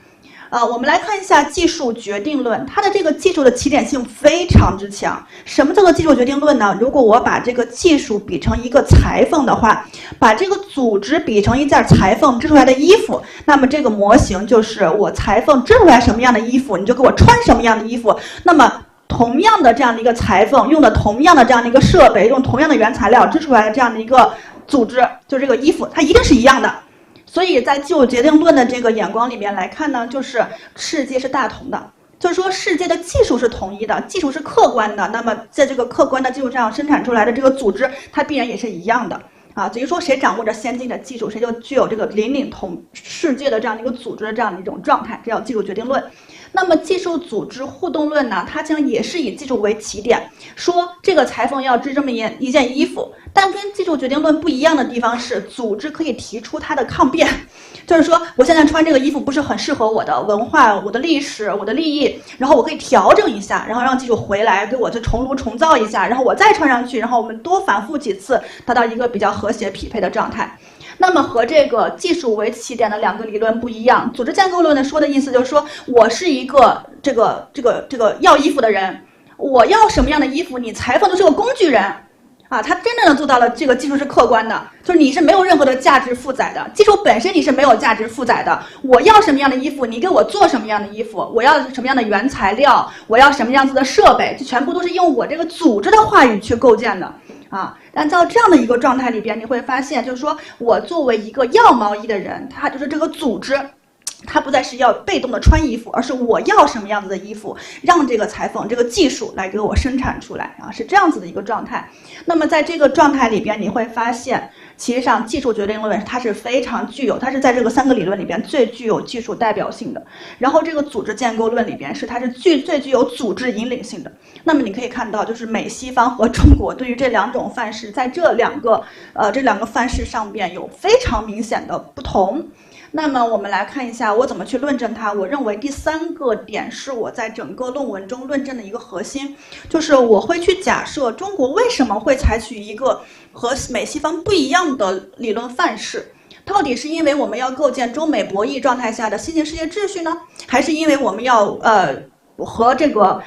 我们来看一下技术决定论，它的这个技术的起点性非常之强。什么叫做技术决定论呢？如果我把这个技术比成一个裁缝的话，把这个组织比成一件裁缝织出来的衣服，那么这个模型就是我裁缝织出来什么样的衣服，你就给我穿什么样的衣服。那么同样的这样的一个裁缝，用的同样的这样的一个设备，用同样的原材料织出来的这样的一个组织，就这个衣服，它一定是一样的。所以在技术决定论的这个眼光里面来看呢，就是世界是大同的，就是说世界的技术是统一的，技术是客观的，那么在这个客观的基础上生产出来的这个组织，它必然也是一样的啊。等于说谁掌握着先进的技术，谁就具有这个领统世界的这样的一个组织的这样的一种状态，这叫技术决定论。那么技术组织互动论呢，它将也是以技术为起点，说这个裁缝要织这么一件衣服，但跟技术决定论不一样的地方是，组织可以提出它的抗辩，就是说我现在穿这个衣服不是很适合我的文化、我的历史、我的利益，然后我可以调整一下，然后让技术回来给我去重炉重造一下，然后我再穿上去，然后我们多反复几次，达到一个比较和谐匹配的状态。那么和这个技术为起点的2个理论不一样，组织建构论的说的意思就是说，我是一个这个要衣服的人，我要什么样的衣服，你裁缝就是个工具人啊，他真正的做到了这个技术是客观的，就是你是没有任何的价值负载的，技术本身你是没有价值负载的，我要什么样的衣服，你给我做什么样的衣服，我要什么样的原材料，我要什么样子的设备，这全部都是用我这个组织的话语去构建的啊。按照这样的一个状态里边，你会发现，就是说我作为一个要毛衣的人，他就是这个组织，他不再是要被动的穿衣服，而是我要什么样子的衣服，让这个裁缝这个技术来给我生产出来啊，是这样子的一个状态。那么在这个状态里边，你会发现，其实上技术决定论它是非常具有，它是在这个3个理论里边最具有技术代表性的。然后这个组织建构论里边它是最具有组织引领性的。那么你可以看到，就是美西方和中国对于这2种范式，在这两个范式上边有非常明显的不同。那么我们来看一下我怎么去论证它。我认为第3个点是我在整个论文中论证的一个核心，就是我会去假设中国为什么会采取一个和美西方不一样的理论范式，到底是因为我们要构建中美博弈状态下的新型世界秩序呢，还是因为我们要和这个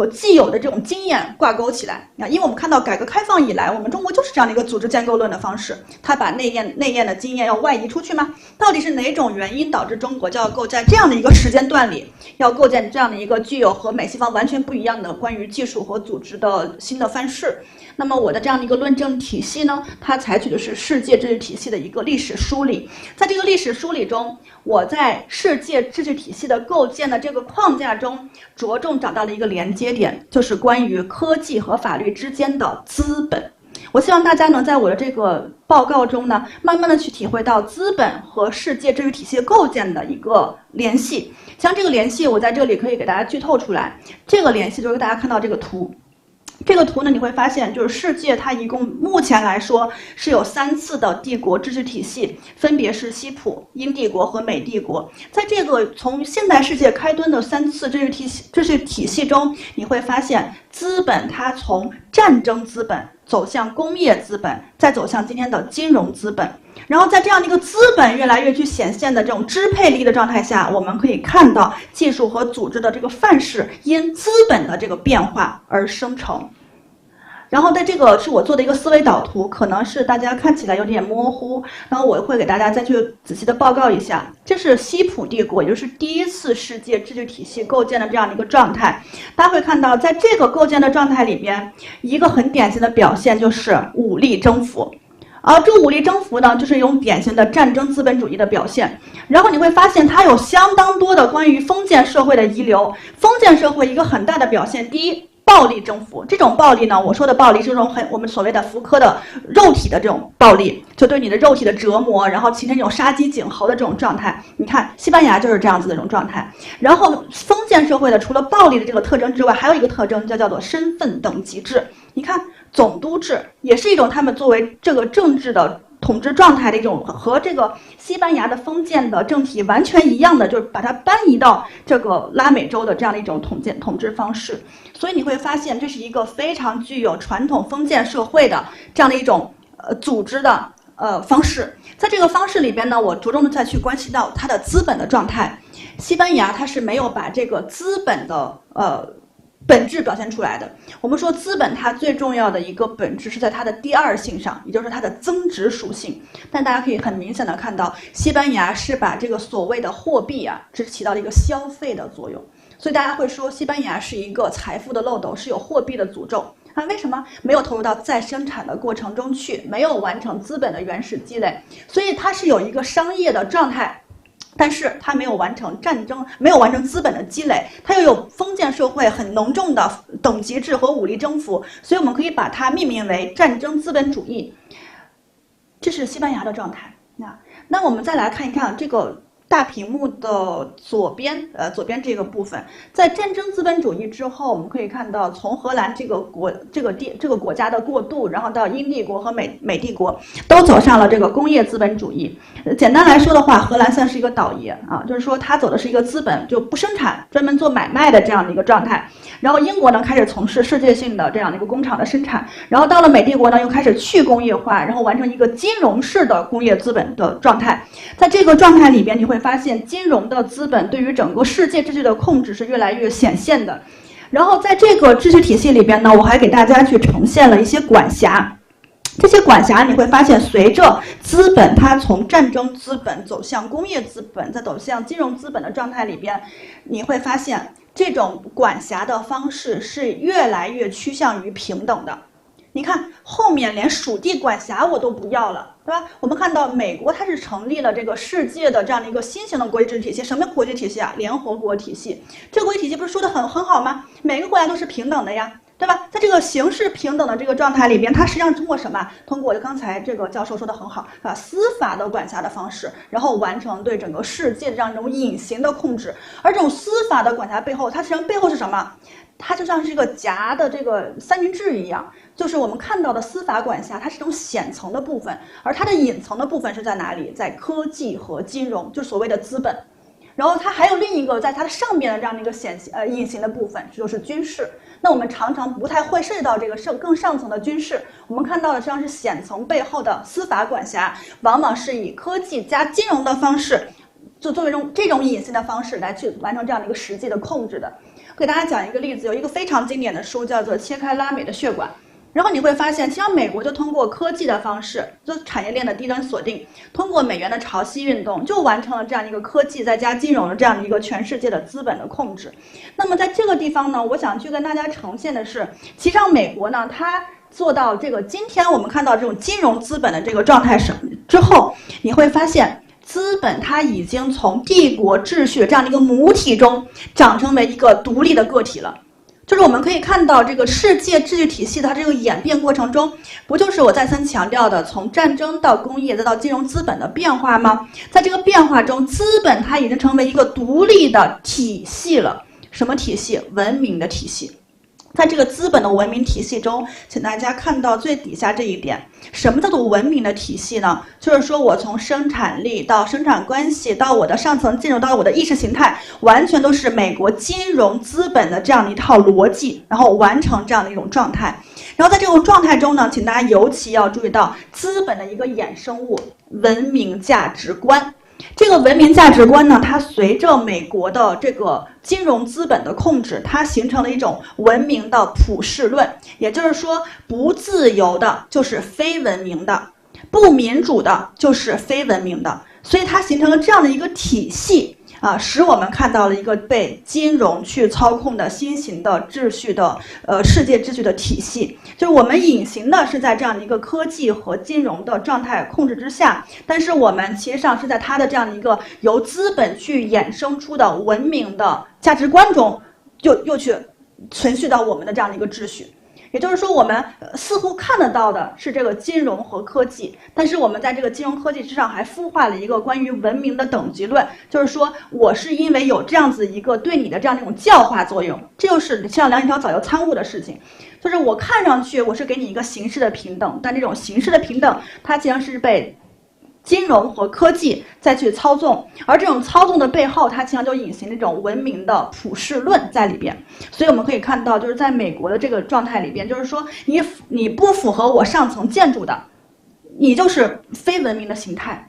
既有的这种经验挂钩起来啊？因为我们看到改革开放以来，我们中国就是这样的一个组织建构论的方式，它把内验的经验要外移出去吗？到底是哪种原因导致中国就要构在这样的一个时间段里，要构建这样的一个具有和美西方完全不一样的关于技术和组织的新的范式？那么我的这样的一个论证体系呢，它采取的是世界秩序体系的一个历史梳理。在这个历史梳理中，我在世界秩序体系的构建的这个框架中，着重找到了一个连接点，就是关于科技和法律之间的资本。我希望大家能在我的这个报告中呢，慢慢的去体会到资本和世界秩序体系构建的一个联系。像这个联系，我在这里可以给大家剧透出来。这个联系就是大家看到这个图。这个图呢，你会发现，就是世界它一共目前来说是有3次的帝国秩序体系，分别是西普、英帝国和美帝国。在这个从现代世界开端的3次秩序体系中，你会发现资本它从战争资本走向工业资本，再走向今天的金融资本。然后在这样的一个资本越来越去显现的这种支配力的状态下，我们可以看到技术和组织的这个范式因资本的这个变化而生成。然后在这个是我做的一个思维导图，可能是大家看起来有点模糊，然后我会给大家再去仔细的报告一下。这是西普帝国，也就是第1次世界秩序体系构建的这样的一个状态。大家会看到，在这个构建的状态里边，一个很典型的表现就是武力征服。而这武力征服呢，就是一种典型的战争资本主义的表现。然后你会发现，它有相当多的关于封建社会的遗留。封建社会一个很大的表现，第一，暴暴力征服。这种暴力呢，我说的暴力是这种我们所谓的福柯的肉体的这种暴力，就对你的肉体的折磨，然后形成这种杀鸡儆猴的这种状态。你看西班牙就是这样子的一种状态。然后封建社会的除了暴力的这个特征之外，还有一个特征叫做身份等级制。你看总督制也是一种他们作为这个政治的统治状态的一种，和这个西班牙的封建的政体完全一样的，就是把它搬移到这个拉美洲的这样的一种统治方式。所以你会发现这是一个非常具有传统封建社会的这样的一种组织的方式。在这个方式里边呢，我着重的再去关系到它的资本的状态。西班牙它是没有把这个资本的本质表现出来的。我们说资本它最重要的一个本质是在它的第二性上，也就是它的增值属性。但大家可以很明显的看到，西班牙是把这个所谓的货币啊，只起到了一个消费的作用。所以大家会说西班牙是一个财富的漏斗，是有货币的诅咒。为什么没有投入到再生产的过程中去，没有完成资本的原始积累？所以它是有一个商业的状态，但是它没有完成战争，没有完成资本的积累，它又有封建社会很浓重的等级制和武力征服，所以我们可以把它命名为战争资本主义。这是西班牙的状态。那我们再来看一看这个大屏幕的左边这个部分，在战争资本主义之后，我们可以看到从荷兰这个国家的过渡，然后到英帝国和美帝国都走上了这个工业资本主义。简单来说的话，荷兰算是一个倒爷啊，就是说它走的是一个资本就不生产，专门做买卖的这样的一个状态。然后英国呢开始从事世界性的这样的一个工厂的生产，然后到了美帝国呢又开始去工业化，然后完成一个金融式的工业资本的状态。在这个状态里边，你会发现金融的资本对于整个世界秩序的控制是越来越显现的。然后在这个秩序体系里边呢，我还给大家去呈现了一些管辖。这些管辖你会发现，随着资本它从战争资本走向工业资本，再走向金融资本的状态里边，你会发现这种管辖的方式是越来越趋向于平等的。你看后面连属地管辖我都不要了，对吧？我们看到美国它是成立了这个世界的这样的一个新型的国际治理体系。什么国际体系啊？联合国体系。这个国际体系不是说的很好吗？每个国家都是平等的呀，对吧？在这个形式平等的这个状态里边，它实际上通过什么？通过刚才这个教授说的很好啊，司法的管辖的方式，然后完成对整个世界这样一种隐形的控制。而这种司法的管辖背后，它实际上背后是什么？它就像是一个夹的这个三明治一样，就是我们看到的司法管辖，它是一种显层的部分，而它的隐层的部分是在哪里？在科技和金融，就是所谓的资本。然后它还有另一个在它的上面的这样的一个隐形的部分，就是军事。那我们常常不太会涉及到这个更上层的军事，我们看到的实际上是显层背后的司法管辖，往往是以科技加金融的方式，就作为这种隐形的方式来去完成这样的一个实际的控制的。给大家讲一个例子，有一个非常经典的书叫做《切开拉美的血管》，然后你会发现，其实美国就通过科技的方式，就产业链的低端锁定，通过美元的潮汐运动，就完成了这样一个科技再加金融的这样的一个全世界的资本的控制。那么在这个地方呢，我想去跟大家呈现的是，其实美国呢，它做到这个今天我们看到这种金融资本的这个状态之后，你会发现资本它已经从帝国秩序这样的一个母体中长成为一个独立的个体了。就是我们可以看到这个世界秩序体系的它这个演变过程中，不就是我再三强调的从战争到工业再到金融资本的变化吗？在这个变化中，资本它已经成为一个独立的体系了。什么体系？文明的体系。在这个资本的文明体系中，请大家看到最底下这一点，什么叫做文明的体系呢？就是说我从生产力到生产关系到我的上层进入到我的意识形态，完全都是美国金融资本的这样的一套逻辑，然后完成这样的一种状态。然后在这种状态中呢，请大家尤其要注意到资本的一个衍生物——文明价值观。这个文明价值观呢，它随着美国的这个金融资本的控制，它形成了一种文明的普世论，也就是说，不自由的就是非文明的，不民主的就是非文明的，所以它形成了这样的一个体系啊，使我们看到了一个被金融去操控的新型的秩序的世界秩序的体系。就是我们隐形的是在这样的一个科技和金融的状态控制之下，但是我们其实上是在它的这样的一个由资本去衍生出的文明的价值观中，又去存续到我们的这样的一个秩序。也就是说，我们似乎看得到的是这个金融和科技，但是我们在这个金融科技之上还孵化了一个关于文明的等级论，就是说我是因为有这样子一个对你的这样一种教化作用，这就是像梁启超早就参悟的事情，就是我看上去我是给你一个形式的平等，但这种形式的平等它其实是被金融和科技再去操纵，而这种操纵的背后，它其实就隐形这种文明的普世论在里边。所以我们可以看到，就是在美国的这个状态里边，就是说你不符合我上层建筑的，你就是非文明的形态。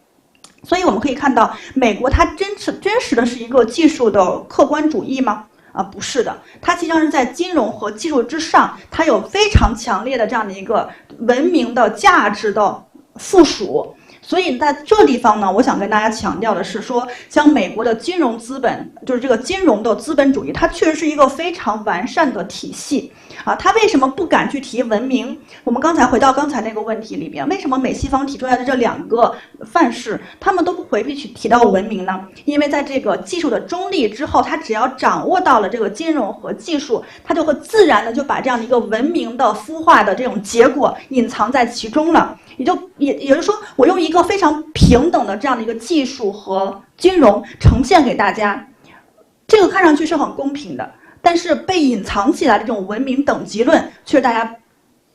所以我们可以看到，美国它真实的是一个技术的客观主义吗？不是的，它实际上是在金融和技术之上，它有非常强烈的这样的一个文明的价值的附属。所以在这地方呢，我想跟大家强调的是说，像美国的金融资本，就是这个金融的资本主义，它确实是一个非常完善的体系啊。它为什么不敢去提文明？我们刚才回到刚才那个问题里边，为什么美西方提出来的这两个范式，他们都不回避去提到文明呢？因为在这个技术的中立之后，它只要掌握到了这个金融和技术，它就会自然的就把这样的一个文明的孵化的这种结果隐藏在其中了。也就是说，我用一个非常平等的这样的一个技术和金融呈现给大家，这个看上去是很公平的，但是被隐藏起来的这种文明等级论，却是大家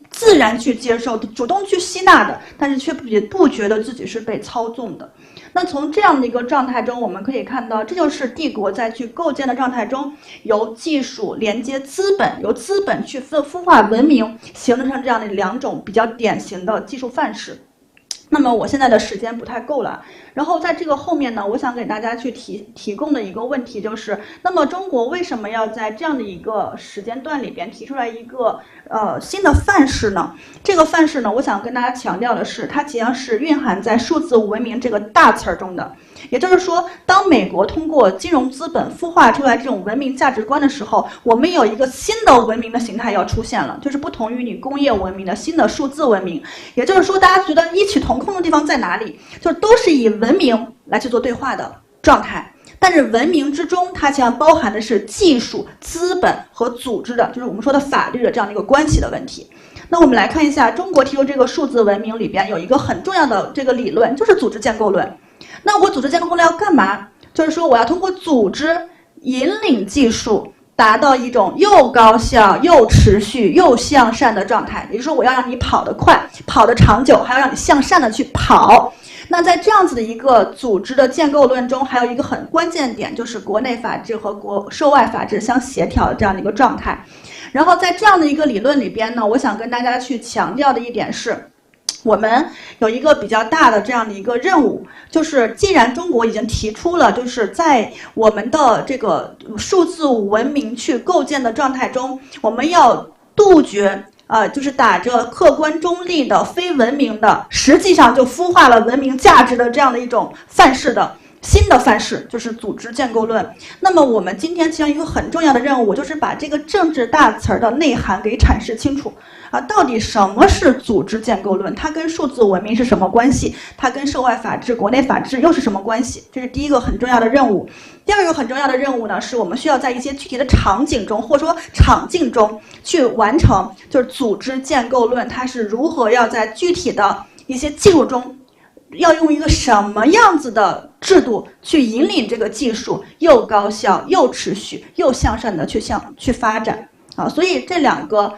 自然去接受、主动去吸纳的，但是却不觉得自己是被操纵的。那从这样的一个状态中，我们可以看到，这就是帝国在去构建的状态中，由技术连接资本，由资本去孵化文明，形成这样的两种比较典型的技术范式。那么我现在的时间不太够了，然后在这个后面呢，我想给大家去提供的一个问题就是，那么中国为什么要在这样的一个时间段里边提出来一个新的范式呢？这个范式呢，我想跟大家强调的是，它实际上是蕴含在数字文明这个大词儿中的。也就是说，当美国通过金融资本孵化出来这种文明价值观的时候，我们有一个新的文明的形态要出现了，就是不同于你工业文明的新的数字文明。也就是说，大家觉得异曲同工的地方在哪里？就是都是以文明来去做对话的状态，但是文明之中，它实际上包含的是技术、资本和组织的，就是我们说的法律的这样的一个关系的问题。那我们来看一下，中国提出这个数字文明里边有一个很重要的这个理论，就是组织建构论。那我组织建构论要干嘛？就是说我要通过组织引领技术，达到一种又高效又持续又向善的状态。也就是说，我要让你跑得快，跑得长久，还要让你向善的去跑。那在这样子的一个组织的建构论中，还有一个很关键的点，就是国内法治和涉外法治相协调的这样的一个状态。然后在这样的一个理论里边呢，我想跟大家去强调的一点是，我们有一个比较大的这样的一个任务，就是既然中国已经提出了，就是在我们的这个数字文明去构建的状态中，我们要杜绝就是打着客观中立的非文明的，实际上就孵化了文明价值的这样的一种范式的新的范式，就是组织建构论。那么我们今天其实一个很重要的任务，就是把这个政治大词儿的内涵给阐释清楚到底什么是组织建构论，它跟数字文明是什么关系，它跟涉外法治、国内法治又是什么关系，这是第一个很重要的任务。第二个很重要的任务呢，是我们需要在一些具体的场景中，或者说场境中去完成，就是组织建构论它是如何要在具体的一些技术中，要用一个什么样子的制度去引领这个技术又高效又持续又向善的去发展所以这两个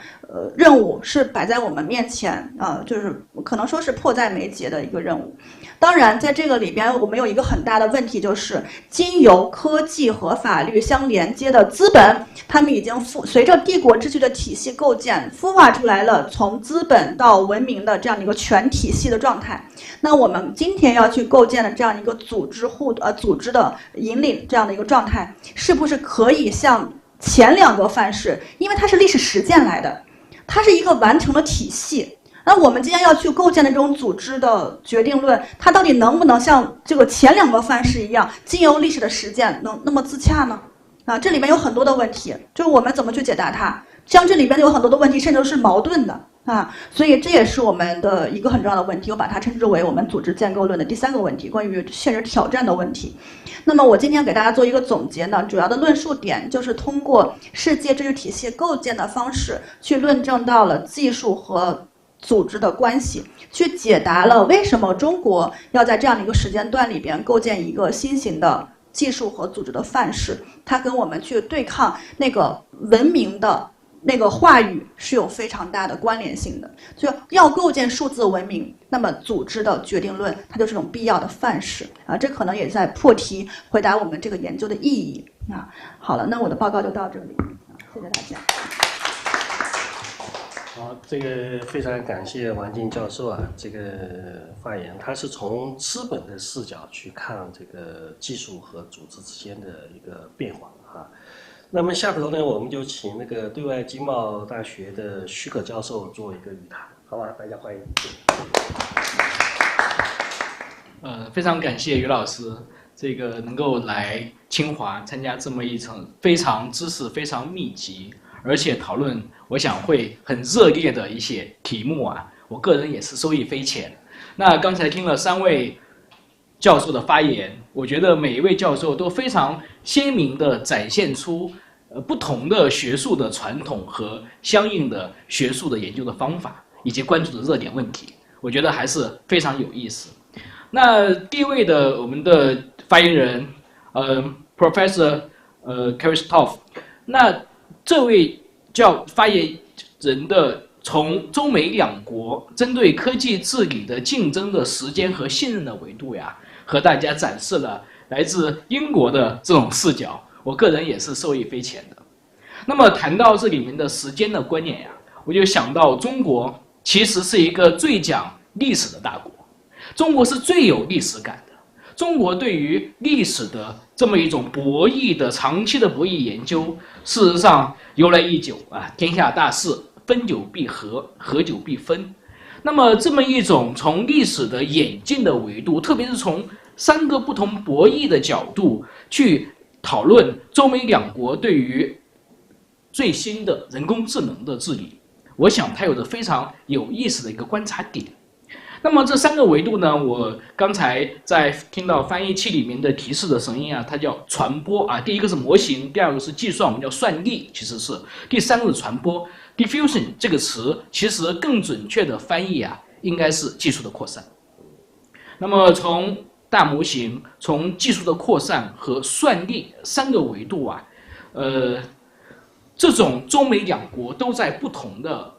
任务是摆在我们面前就是可能说是迫在眉睫的一个任务。当然在这个里边我们有一个很大的问题，就是经由科技和法律相连接的资本，他们已经随着帝国秩序的体系构建孵化出来了从资本到文明的这样的一个全体系的状态。那我们今天要去构建的这样一个组织的引领这样的一个状态，是不是可以像前两个范式，因为它是历史实践来的，它是一个完成的体系。那我们今天要去构建的这种组织的决定论，它到底能不能像这个前两个范式一样，经由历史的实践能那么自洽呢？这里面有很多的问题，就是我们怎么去解答它？像这里边有很多的问题，甚至是矛盾的啊，所以这也是我们的一个很重要的问题，我把它称之为我们组织建构论的第3个问题，关于现实挑战的问题。那么我今天给大家做一个总结呢，主要的论述点就是通过世界知识体系构建的方式，去论证到了技术和组织的关系，去解答了为什么中国要在这样的一个时间段里边构建一个新型的技术和组织的范式，它跟我们去对抗那个文明的那个话语是有非常大的关联性的。就要构建数字文明，那么组织的决定论它就是一种必要的范式啊，这可能也在破题回答我们这个研究的意义啊。好了，那我的报告就到这里，谢谢大家。好，这个非常感谢王静教授啊，这个发言，他是从资本的视角去看这个技术和组织之间的一个变化啊。那么下头呢，我们就请那个对外经贸大学的许可教授做一个语谈，好吧？大家欢迎。非常感谢于老师，这个能够来清华参加这么一场非常知识非常密集，而且讨论我想会很热烈的一些题目啊，我个人也是受益匪浅。那刚才听了3位教授的发言，我觉得每一位教授都非常鲜明地展现出不同的学术的传统和相应的学术的研究的方法，以及关注的热点问题，我觉得还是非常有意思。那第一位的我们的发言人Professor Christoph， 那这位发言人的从中美两国针对科技治理的竞争的时间和信任的维度呀，和大家展示了来自英国的这种视角，我个人也是受益匪浅的。那么谈到这里面的时间的观念呀，我就想到中国其实是一个最讲历史的大国，中国是最有历史感的。中国对于历史的这么一种博弈的长期的博弈研究，事实上由来已久啊，天下大势，分久必合，合久必分。那么这么一种从历史的演进的维度，特别是从3个不同博弈的角度去讨论中美两国对于最新的人工智能的治理，我想它有着非常有意思的一个观察点。那么这3个维度呢，我刚才在听到翻译器里面的提示的声音啊，它叫传播啊，第一个是模型，第二个是计算，我们叫算力，其实是第3个是传播。diffusion 这个词其实更准确的翻译啊，应该是技术的扩散。那么从大模型、从技术的扩散和算力3个维度啊，这种中美两国都在不同的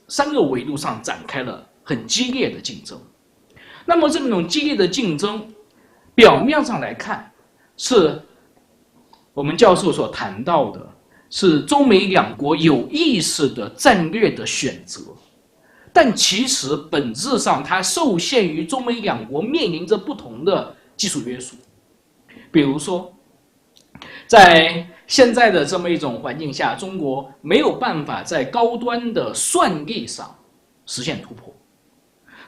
3个维度上展开了很激烈的竞争。那么这种激烈的竞争，表面上来看，是我们教授所谈到的，是中美两国有意识的战略的选择，但其实本质上它受限于中美两国面临着不同的技术约束。比如说，在现在的这么一种环境下，中国没有办法在高端的算力上实现突破。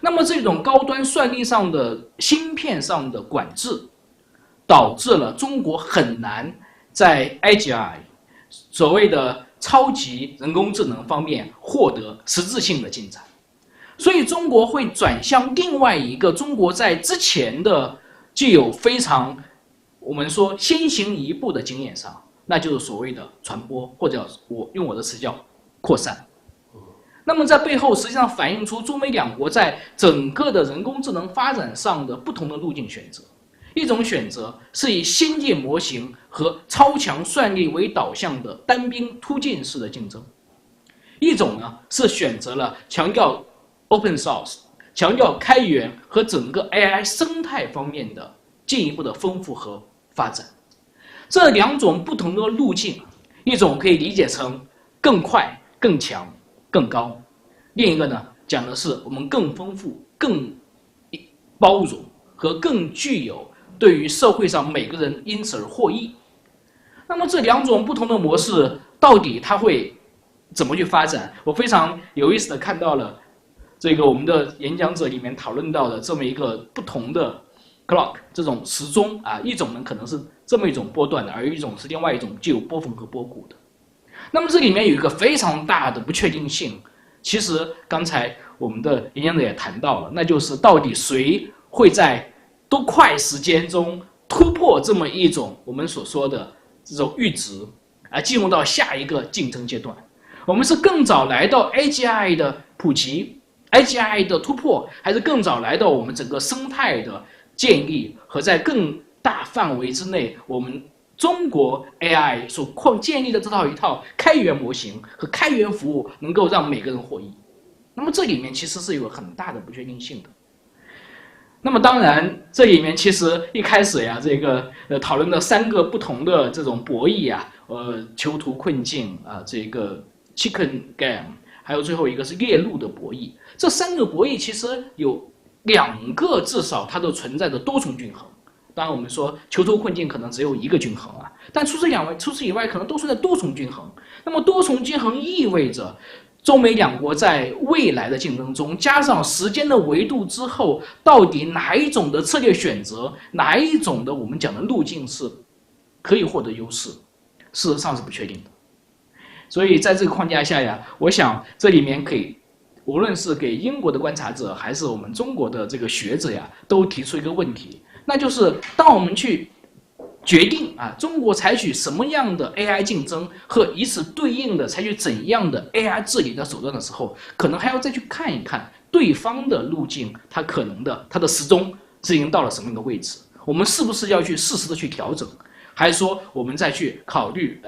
那么这种高端算力上的芯片上的管制，导致了中国很难在 AGI 所谓的超级人工智能方面获得实质性的进展。所以中国会转向另外一个中国在之前的具有非常我们说先行一步的经验上，那就是所谓的传播，或者我用我的词叫扩散。那么在背后实际上反映出中美两国在整个的人工智能发展上的不同的路径选择。一种选择是以先进模型和超强算力为导向的单兵突进式的竞争，一种呢是选择了强调 open source、强调开源和整个 AI 生态方面的进一步的丰富和发展。这2种不同的路径，一种可以理解成更快、更强、更高，另一个呢讲的是我们更丰富、更包容和更具有对于社会上每个人因此而获益。那么这2种不同的模式到底它会怎么去发展？我非常有意思的看到了这个我们的演讲者里面讨论到的这么一个不同的 clock 这种时钟啊，一种呢可能是这么一种波段的，而一种是另外一种具有波峰和波谷的。那么这里面有一个非常大的不确定性，其实刚才我们的演讲者也谈到了，那就是到底谁会在多快时间中突破这么一种我们所说的这种阈值，进入到下一个竞争阶段。我们是更早来到 AGI 的普及 ，AGI 的突破，还是更早来到我们整个生态的建立和在更大范围之内，我们中国 AI 所建立的这一套开源模型和开源服务能够让每个人获益。那么这里面其实是有很大的不确定性的。那么当然，这里面其实一开始呀，这个讨论了3个不同的这种博弈啊，囚徒困境啊，这个 Chicken Game， 还有最后一个是猎鹿的博弈。这3个博弈其实有2个至少它都存在着多重均衡。当然，我们说囚徒困境可能只有1个均衡啊，但除此以外，可能都存在多重均衡。那么多重均衡意味着中美两国在未来的竞争中，加上时间的维度之后，到底哪一种的策略选择，哪一种的我们讲的路径是可以获得优势，事实上是不确定的。所以在这个框架下呀，我想这里面可以，无论是给英国的观察者，还是我们中国的这个学者呀，都提出一个问题。那就是当我们去决定中国采取什么样的 AI 竞争和以此对应的采取怎样的 AI 治理的手段的时候，可能还要再去看一看对方的路径，它可能的它的时钟是已经到了什么样的位置，我们是不是要去适时的去调整，还是说我们再去考虑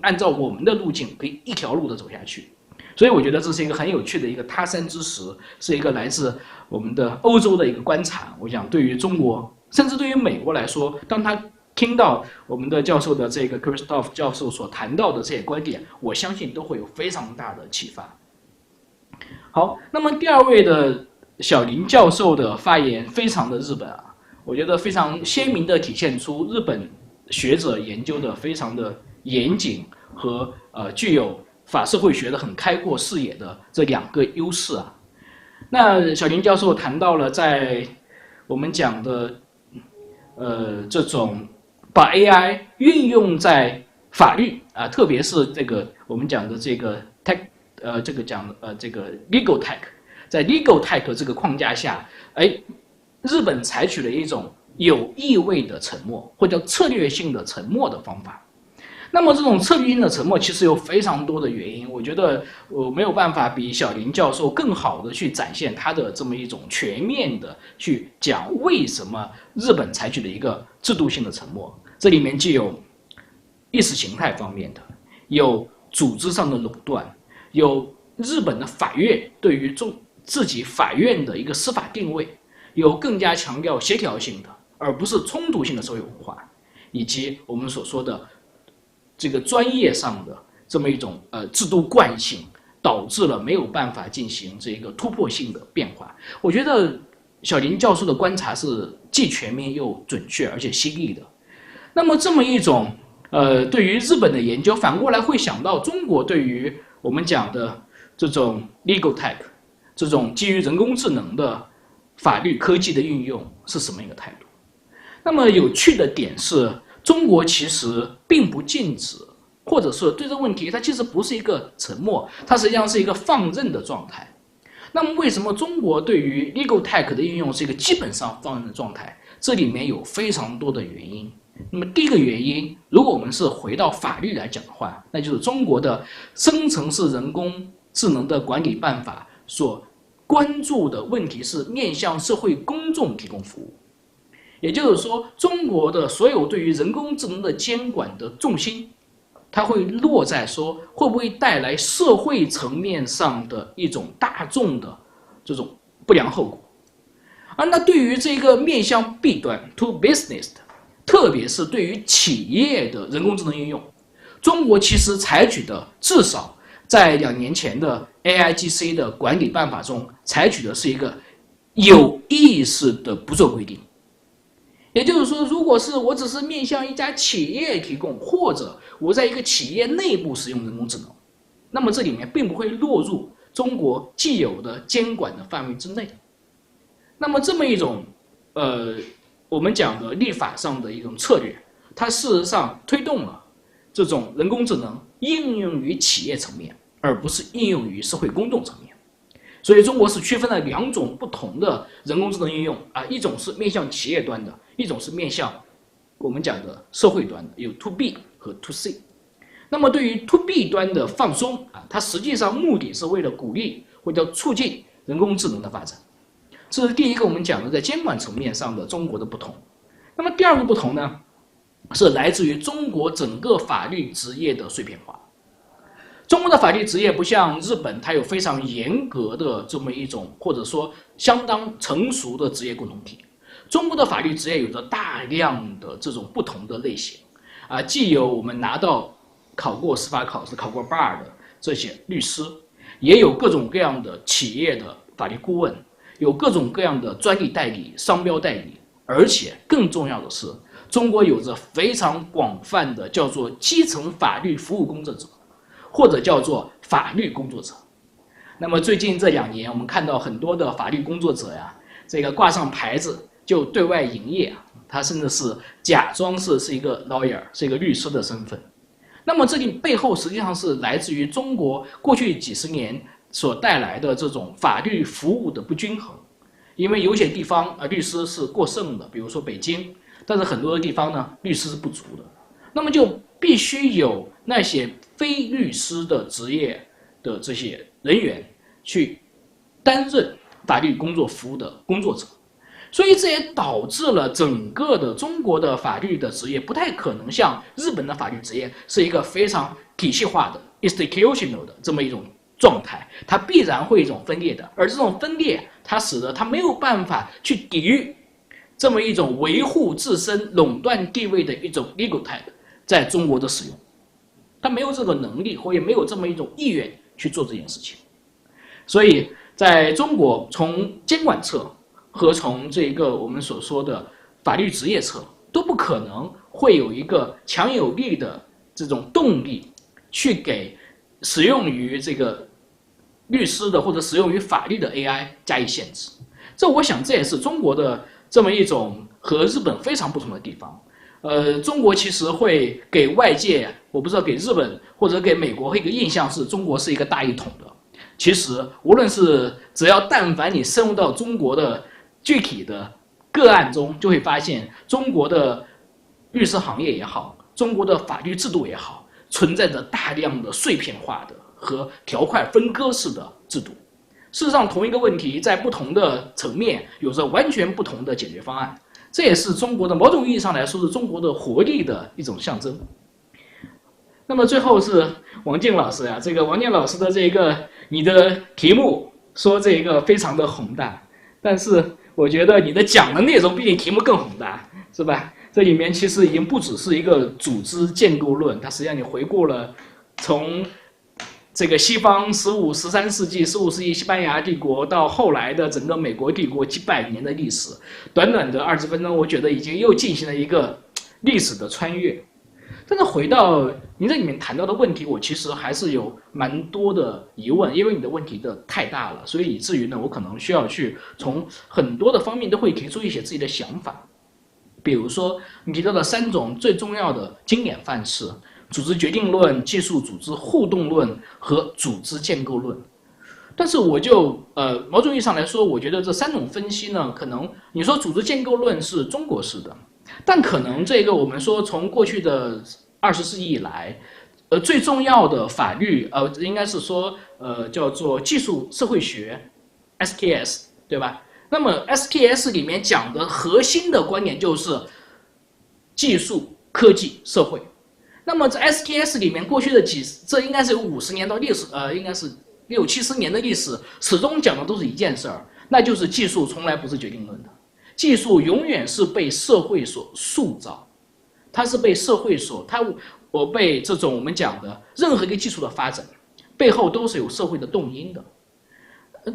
按照我们的路径可以一条路的走下去。所以我觉得这是一个很有趣的一个他山之石，是一个来自我们的欧洲的一个观察。我想对于中国甚至对于美国来说，当他听到我们的教授的这个 Christoph 教授所谈到的这些观点，我相信都会有非常大的启发。好，那么第2位的小林教授的发言非常的日本我觉得非常鲜明的体现出日本学者研究的非常的严谨和具有法社会学的很开阔视野的这2个优势那小林教授谈到了在我们讲的这种把 AI 运用在法律特别是这个我们讲的这个 tech 这个 legal tech， 在 legal tech 这个框架下，日本采取了一种有意味的沉默，或者策略性的沉默的方法。那么这种策略性的沉默其实有非常多的原因，我觉得我没有办法比小林教授更好的去展现他的这么一种全面的去讲为什么日本采取了一个制度性的沉默。这里面既有意识形态方面的，有组织上的垄断，有日本的法院对于自己法院的一个司法定位，有更加强调协调性的而不是冲突性的社会文化，以及我们所说的这个专业上的这么一种制度惯性，导致了没有办法进行这个突破性的变化。我觉得小林教授的观察是既全面又准确而且犀利的。那么这么一种对于日本的研究，反过来会想到中国对于我们讲的这种 legal tech 这种基于人工智能的法律科技的运用是什么一个态度。那么有趣的点是，中国其实并不禁止，或者说对这个问题它其实不是一个沉默，它实际上是一个放任的状态。那么为什么中国对于 legal tech 的应用是一个基本上放任的状态？这里面有非常多的原因。那么第一个原因，如果我们是回到法律来讲的话，那就是中国的生成式人工智能的管理办法所关注的问题是面向社会公众提供服务。也就是说，中国的所有对于人工智能的监管的重心，它会落在说会不会带来社会层面上的一种大众的这种不良后果。而那对于这个面向 B 端 to business 的，特别是对于企业的人工智能应用，中国其实采取的至少在2年前的 AIGC 的管理办法中，采取的是一个有意识的不做规定。也就是说，如果是我只是面向一家企业提供，或者我在一个企业内部使用人工智能，那么这里面并不会落入中国既有的监管的范围之内。那么这么一种我们讲的立法上的一种策略，它事实上推动了这种人工智能应用于企业层面，而不是应用于社会公众层面。所以中国是区分了2种不同的人工智能应用啊，一种是面向企业端的，一种是面向我们讲的社会端的，有 to B 和 to C。那么对于 to B 端的放松啊，它实际上目的是为了鼓励或者促进人工智能的发展。这是第一个我们讲的在监管层面上的中国的不同。那么第二个不同呢，是来自于中国整个法律职业的碎片化。中国的法律职业不像日本，它有非常严格的这么一种或者说相当成熟的职业共同体。中国的法律职业有着大量的这种不同的类型啊，既有我们拿到考过司法考试、考过 bar 的这些律师，也有各种各样的企业的法律顾问，有各种各样的专利代理、商标代理，而且更重要的是，中国有着非常广泛的叫做基层法律服务工作者，或者叫做法律工作者。那么最近这2年，我们看到很多的法律工作者呀，这个挂上牌子就对外营业，他甚至是假装是一个 lawyer， 是一个律师的身份。那么这里背后实际上是来自于中国过去几十年所带来的这种法律服务的不均衡。因为有些地方律师是过剩的，比如说北京，但是很多的地方呢，律师是不足的。那么就必须有那些非律师的职业的这些人员去担任法律工作服务的工作者。所以这也导致了整个的中国的法律的职业不太可能像日本的法律职业是一个非常体系化的 institutional 的这么一种状态，它必然会一种分裂的，而这种分裂它使得它没有办法去抵御这么一种维护自身垄断地位的一种 legal type 在中国的使用，它没有这个能力或也没有这么一种意愿去做这件事情。所以在中国从监管侧和从这个我们所说的法律职业侧都不可能会有一个强有力的这种动力去给使用于这个律师的或者使用于法律的 AI 加以限制。我想这也是中国的这么一种和日本非常不同的地方。中国其实会给外界，我不知道给日本或者给美国一个印象是中国是一个大一统的。其实无论是只要但凡你深入到中国的具体的个案中，就会发现中国的律师行业也好，中国的法律制度也好，存在着大量的碎片化的和条块分割式的制度。事实上，同一个问题在不同的层面有着完全不同的解决方案，这也是中国的某种意义上来说是中国的活力的一种象征。那么最后是王静老师呀，这个王静老师的这个你的题目说这个非常的宏大，但是我觉得你的讲的内容比你题目更宏大，是吧？这里面其实已经不只是一个组织建构论，它实际上你回顾了从这个西方13世纪15世纪西班牙帝国到后来的整个美国帝国几百年的历史，短短的20分钟，我觉得已经又进行了一个历史的穿越。但是回到您这里面谈到的问题，我其实还是有蛮多的疑问，因为你的问题的太大了，所以以至于呢，我可能需要去从很多的方面都会提出一些自己的想法。比如说你提到的3种最重要的经典范式：组织决定论、技术组织互动论和组织建构论。但是我就某种意义上来说，我觉得这3种分析呢，可能你说组织建构论是中国式的，但可能这个我们说从过去的20世纪以来，最重要的法律应该是说叫做技术社会学 SKS， 对吧？那么 SKS 里面讲的核心的观点就是技术、科技、社会。那么在 SKS 里面过去的这应该是有50年到历史，应该是60、70年的历史，始终讲的都是一件事儿，那就是技术从来不是决定论的，技术永远是被社会所塑造，它是被社会所被这种我们讲的任何一个技术的发展背后都是有社会的动因的。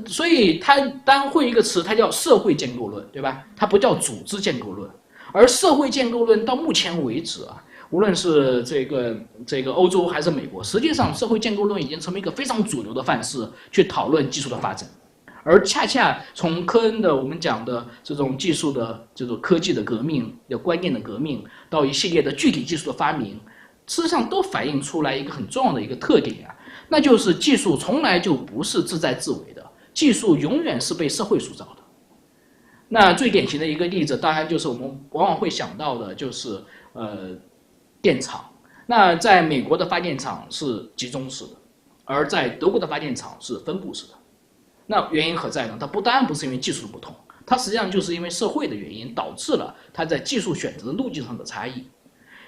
所以它当然会一个词，它叫社会建构论，对吧？它不叫组织建构论。而社会建构论到目前为止无论是这个欧洲还是美国，实际上社会建构论已经成为一个非常主流的范式去讨论技术的发展。而恰恰从科恩的我们讲的这种技术的这种科技的革命、有观念的革命，到一系列的具体技术的发明，事实上都反映出来一个很重要的一个特点啊，那就是技术从来就不是自在自为的，技术永远是被社会塑造的。那最典型的一个例子，当然就是我们往往会想到的，就是电厂。那在美国的发电厂是集中式的，而在德国的发电厂是分布式的。那原因何在呢？它当然不是因为技术的不同，它实际上就是因为社会的原因导致了它在技术选择的路径上的差异。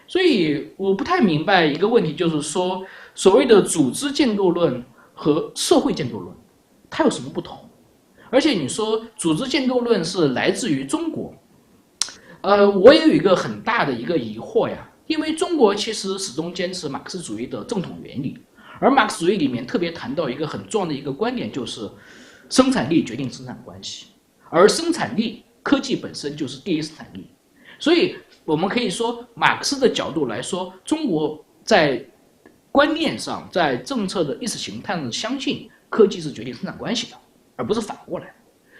所以我不太明白一个问题，就是说所谓的组织建构论和社会建构论它有什么不同？而且你说组织建构论是来自于中国，我也有一个很大的一个疑惑呀，因为中国其实始终坚持马克思主义的正统原理，而马克思主义里面特别谈到一个很重要的一个观点，就是生产力决定生产关系，而生产力科技本身就是第一生产力。所以我们可以说马克思的角度来说，中国在观念上在政策的意识形态上相信科技是决定生产关系的，而不是反过来。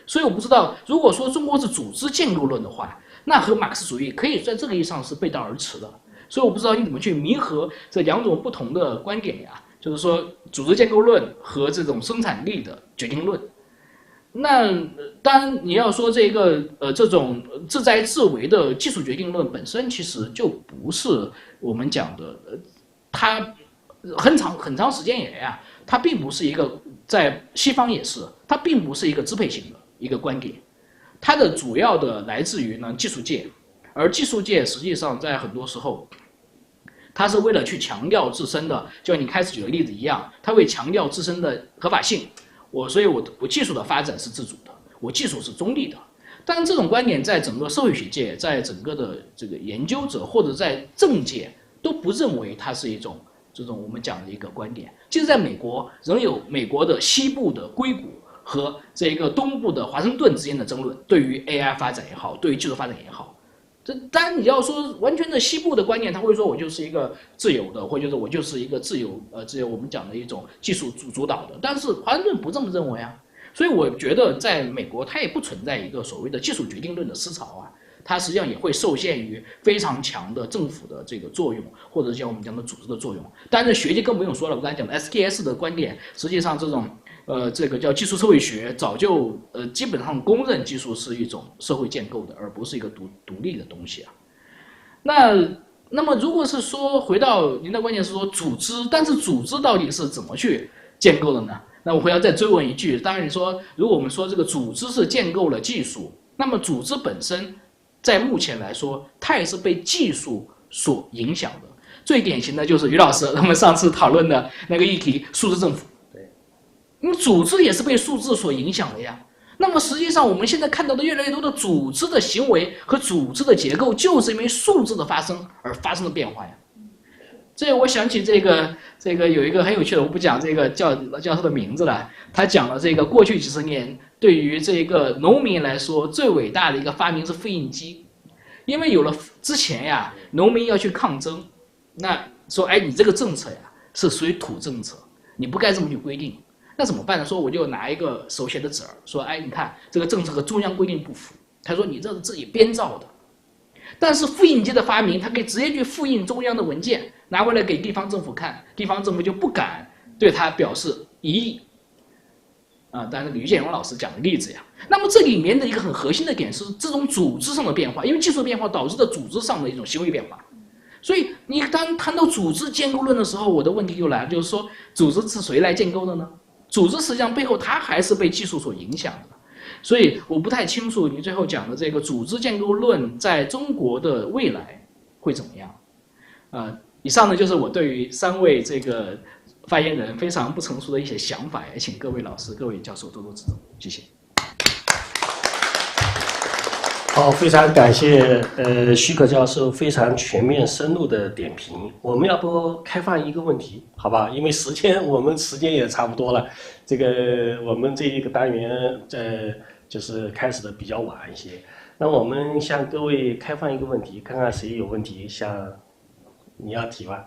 所以我不知道，如果说中国是组织建构论的话，那和马克思主义可以在这个意义上是背道而驰的。所以我不知道你怎么去弥合这两种不同的观点呀，就是说组织建构论和这种生产力的决定论。那当然你要说这个这种自在自为的技术决定论本身其实就不是我们讲的它很长时间以来啊，它并不是一个，在西方也是，它并不是一个支配性的一个观点，它的主要的来自于呢技术界，而技术界实际上在很多时候它是为了去强调自身的，就像你开始举的例子一样，它会强调自身的合法性，所以我技术的发展是自主的，我技术是中立的。但是这种观点在整个社会学界，在整个的这个研究者或者在政界都不认为它是一种这种我们讲的一个观点。其实在美国仍有美国的西部的硅谷和这个东部的华盛顿之间的争论，对于 AI 发展也好，对于技术发展也好。这当然你要说完全的西部的观念，他会说我就是一个自由的，或者说我就是一个自由我们讲的一种技术主导的，但是华盛顿不这么认为啊。所以我觉得在美国它也不存在一个所谓的技术决定论的思潮啊，它实际上也会受限于非常强的政府的这个作用，或者像我们讲的组织的作用。当然学界更不用说了，我刚才讲的 STS 的观点，实际上这种这个叫技术社会学早就基本上公认技术是一种社会建构的，而不是一个独立的东西啊。那么如果是说回到您的观点是说组织，但是组织到底是怎么去建构的呢？那我会要再追问一句，当然你说如果我们说这个组织是建构了技术，那么组织本身在目前来说它也是被技术所影响的。最典型的就是于老师我们上次讨论的那个议题，数字政府。对，因为组织也是被数字所影响的呀。那么实际上我们现在看到的越来越多的组织的行为和组织的结构，就是因为数字的发生而发生的变化呀。这我想起这个有一个很有趣的，我不讲这个教授的名字了。他讲了这个过去几十年对于这个农民来说最伟大的一个发明是复印机，因为有了之前呀，农民要去抗争，那说哎你这个政策呀是属于土政策，你不该这么去规定，那怎么办呢？说我就拿一个手写的纸儿，说哎你看这个政策和中央规定不符，他说你这是自己编造的。但是复印机的发明，它可以直接去复印中央的文件，拿回来给地方政府看，地方政府就不敢对它表示异议。当然，吕建荣老师讲的例子呀。那么这里面的一个很核心的点是这种组织上的变化，因为技术变化导致的组织上的一种行为变化。所以你当谈到组织建构论的时候，我的问题就来了，就是说组织是谁来建构的呢？组织实际上背后它还是被技术所影响的。所以我不太清楚你最后讲的这个组织建构论在中国的未来会怎么样。以上呢就是我对于3位这个发言人非常不成熟的一些想法，也请各位老师各位教授多多指正，谢谢。好，非常感谢许可教授非常全面深入的点评。我们要不开放一个问题，好吧？因为我们时间也差不多了，这个我们这一个单元就是开始的比较晚一些。那我们向各位开放一个问题，看看谁有问题向你要提问。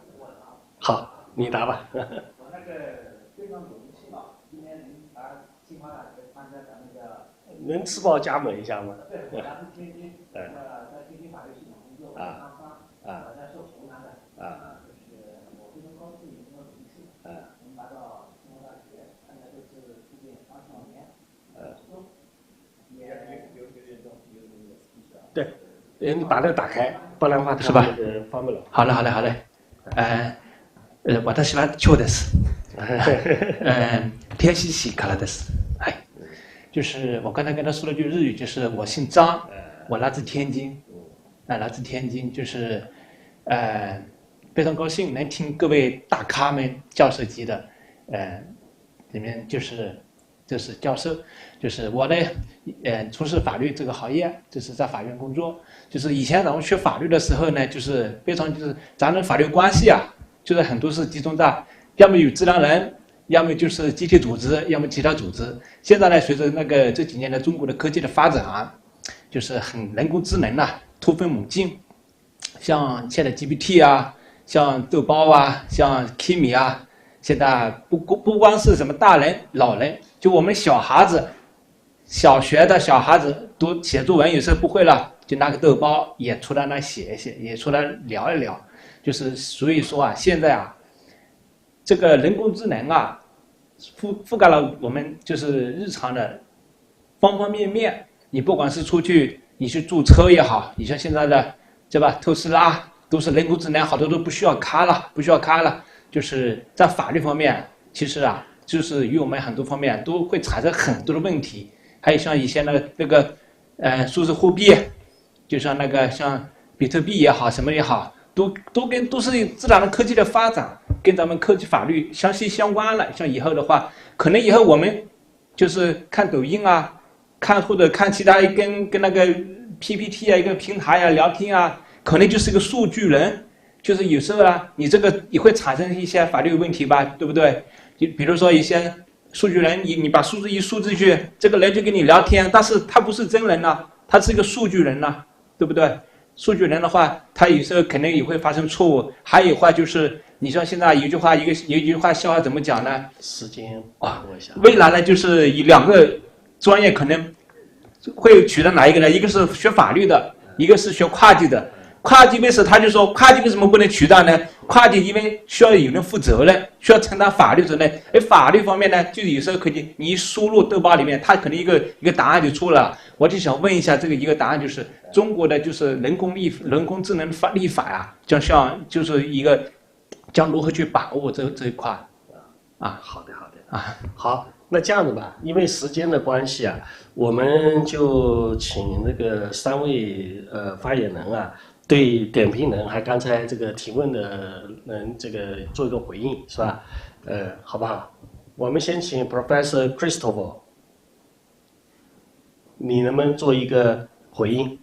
好，你答吧。我那个非常荣幸啊，今天能来清华大学参加咱们的。能自报家门一下吗？对，咱们天津在天津法律系统工作，在上班，在受湖南的，就是对，你把那个打开，不然的话是吧？翻不了。好嘞，私は今日です。天气喜からです。哎，就是我刚才跟他说了句日语，就是我姓张，我来自天津，来自天津，就是非常高兴能听各位大咖们教授级的，里面就是教授，就是我呢，从事法律这个行业，就是在法院工作，就是以前咱们学法律的时候呢，就是非常就是咱的法律关系啊，就是很多是集中在要么有自然人，要么就是集体组织，要么其他组织。现在呢，随着这几年的中国的科技的发展啊，就是很人工智能啊突飞猛进，像现在 GPT 啊，像豆包啊，像 Kimi 啊。现在不光是什么大人、老人，就我们小孩子，小学的小孩子读写作文有时候不会了，就拿个豆包也出来那写一写，也出来聊一聊。就是所以说啊，现在啊，这个人工智能啊，覆盖了我们就是日常的方方面面。你不管是出去，你去注册也好，你像现在的对吧，特斯拉都是人工智能，好多都不需要开了。就是在法律方面，其实啊，就是与我们很多方面都会产生很多的问题。还有像以前的那个数字货币，就像像比特币也好，什么也好，都是自然的科技的发展，跟咱们科技法律息息相关了。像以后的话，可能以后我们就是看抖音啊，或者看其他跟那个 PPT 啊一个平台啊聊天啊，可能就是个数据人。就是有时候啊，你这个也会产生一些法律问题吧，对不对？就比如说一些数据人，你把数字一输出去，这个人就跟你聊天，但是他不是真人呐，他是一个数据人呐，对不对？数据人的话，他有时候肯定也会发生错误。还有话就是，你说现在有一句话笑话怎么讲呢？时间把握一下。未来呢，就是以两个专业可能会取得哪一个呢？一个是学法律的，一个是学会计的。会计为什么他就说会计为什么不能取代呢？会计因为需要有人负责任，需要承担法律责任。法律方面呢，就有时候可以你一输入豆包里面，它可能一个答案就出了。我就想问一下，这个一个答案就是中国的就是人工智能立法啊，就是一个将如何去把握这一块啊？好的啊，好。那这样子吧，因为时间的关系啊，我们就请那个3位发言人啊，对点评人还刚才这个提问的人这个做一个回应，是吧？好不好？我们先请 Professor Christoph， 你能不能做一个回应？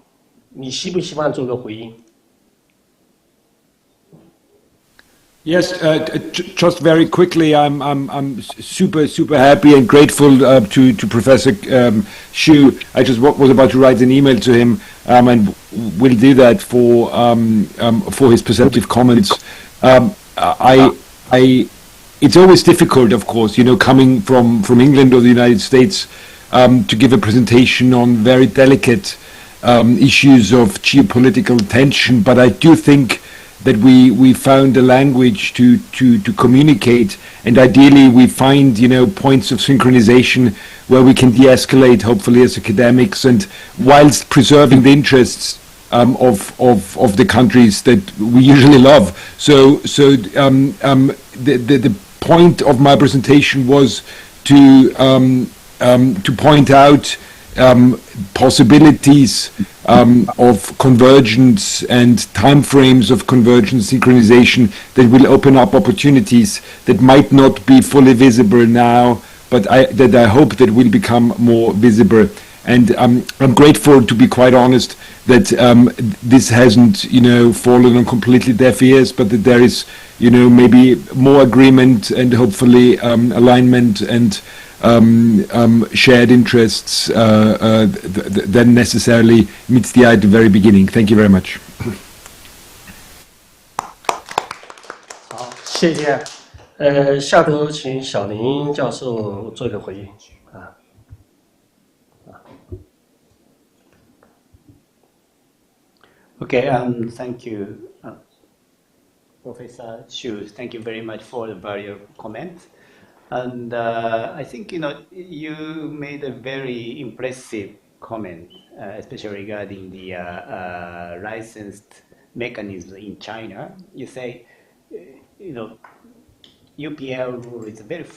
你希不希望做个回应？ Yes, just very quickly, I'm super happy and grateful to Professor Xu. I just was about to write an email to him, and will do that for his perceptive comments. It's always difficult, of course, coming from England or the United States, to give a presentation on very delicate issues of geopolitical tension. But I do think that we found a language to communicate, and ideally we find points of synchronization where we can de-escalate, hopefully as academics, and whilst preserving the interests of the countries that we usually love. So the point of my presentation was to point out possibilities of convergence and timeframes of convergence synchronization that will open up opportunities that might not be fully visible now, but that I hope that will become more visible. And I'm grateful, to be quite honest, that this hasn't fallen on completely deaf ears, but that there is maybe more agreement and hopefully alignment and shared interests than necessarily meets the eye at the very beginning. Thank you very much. 好，谢谢。下头请小林教授做一个回应啊。Okay, thank you, Professor Xu. Thank you very much for the various comments. And I think you made a very impressive comment, especially regarding the licensed mechanism in China. You say, UPL rule is very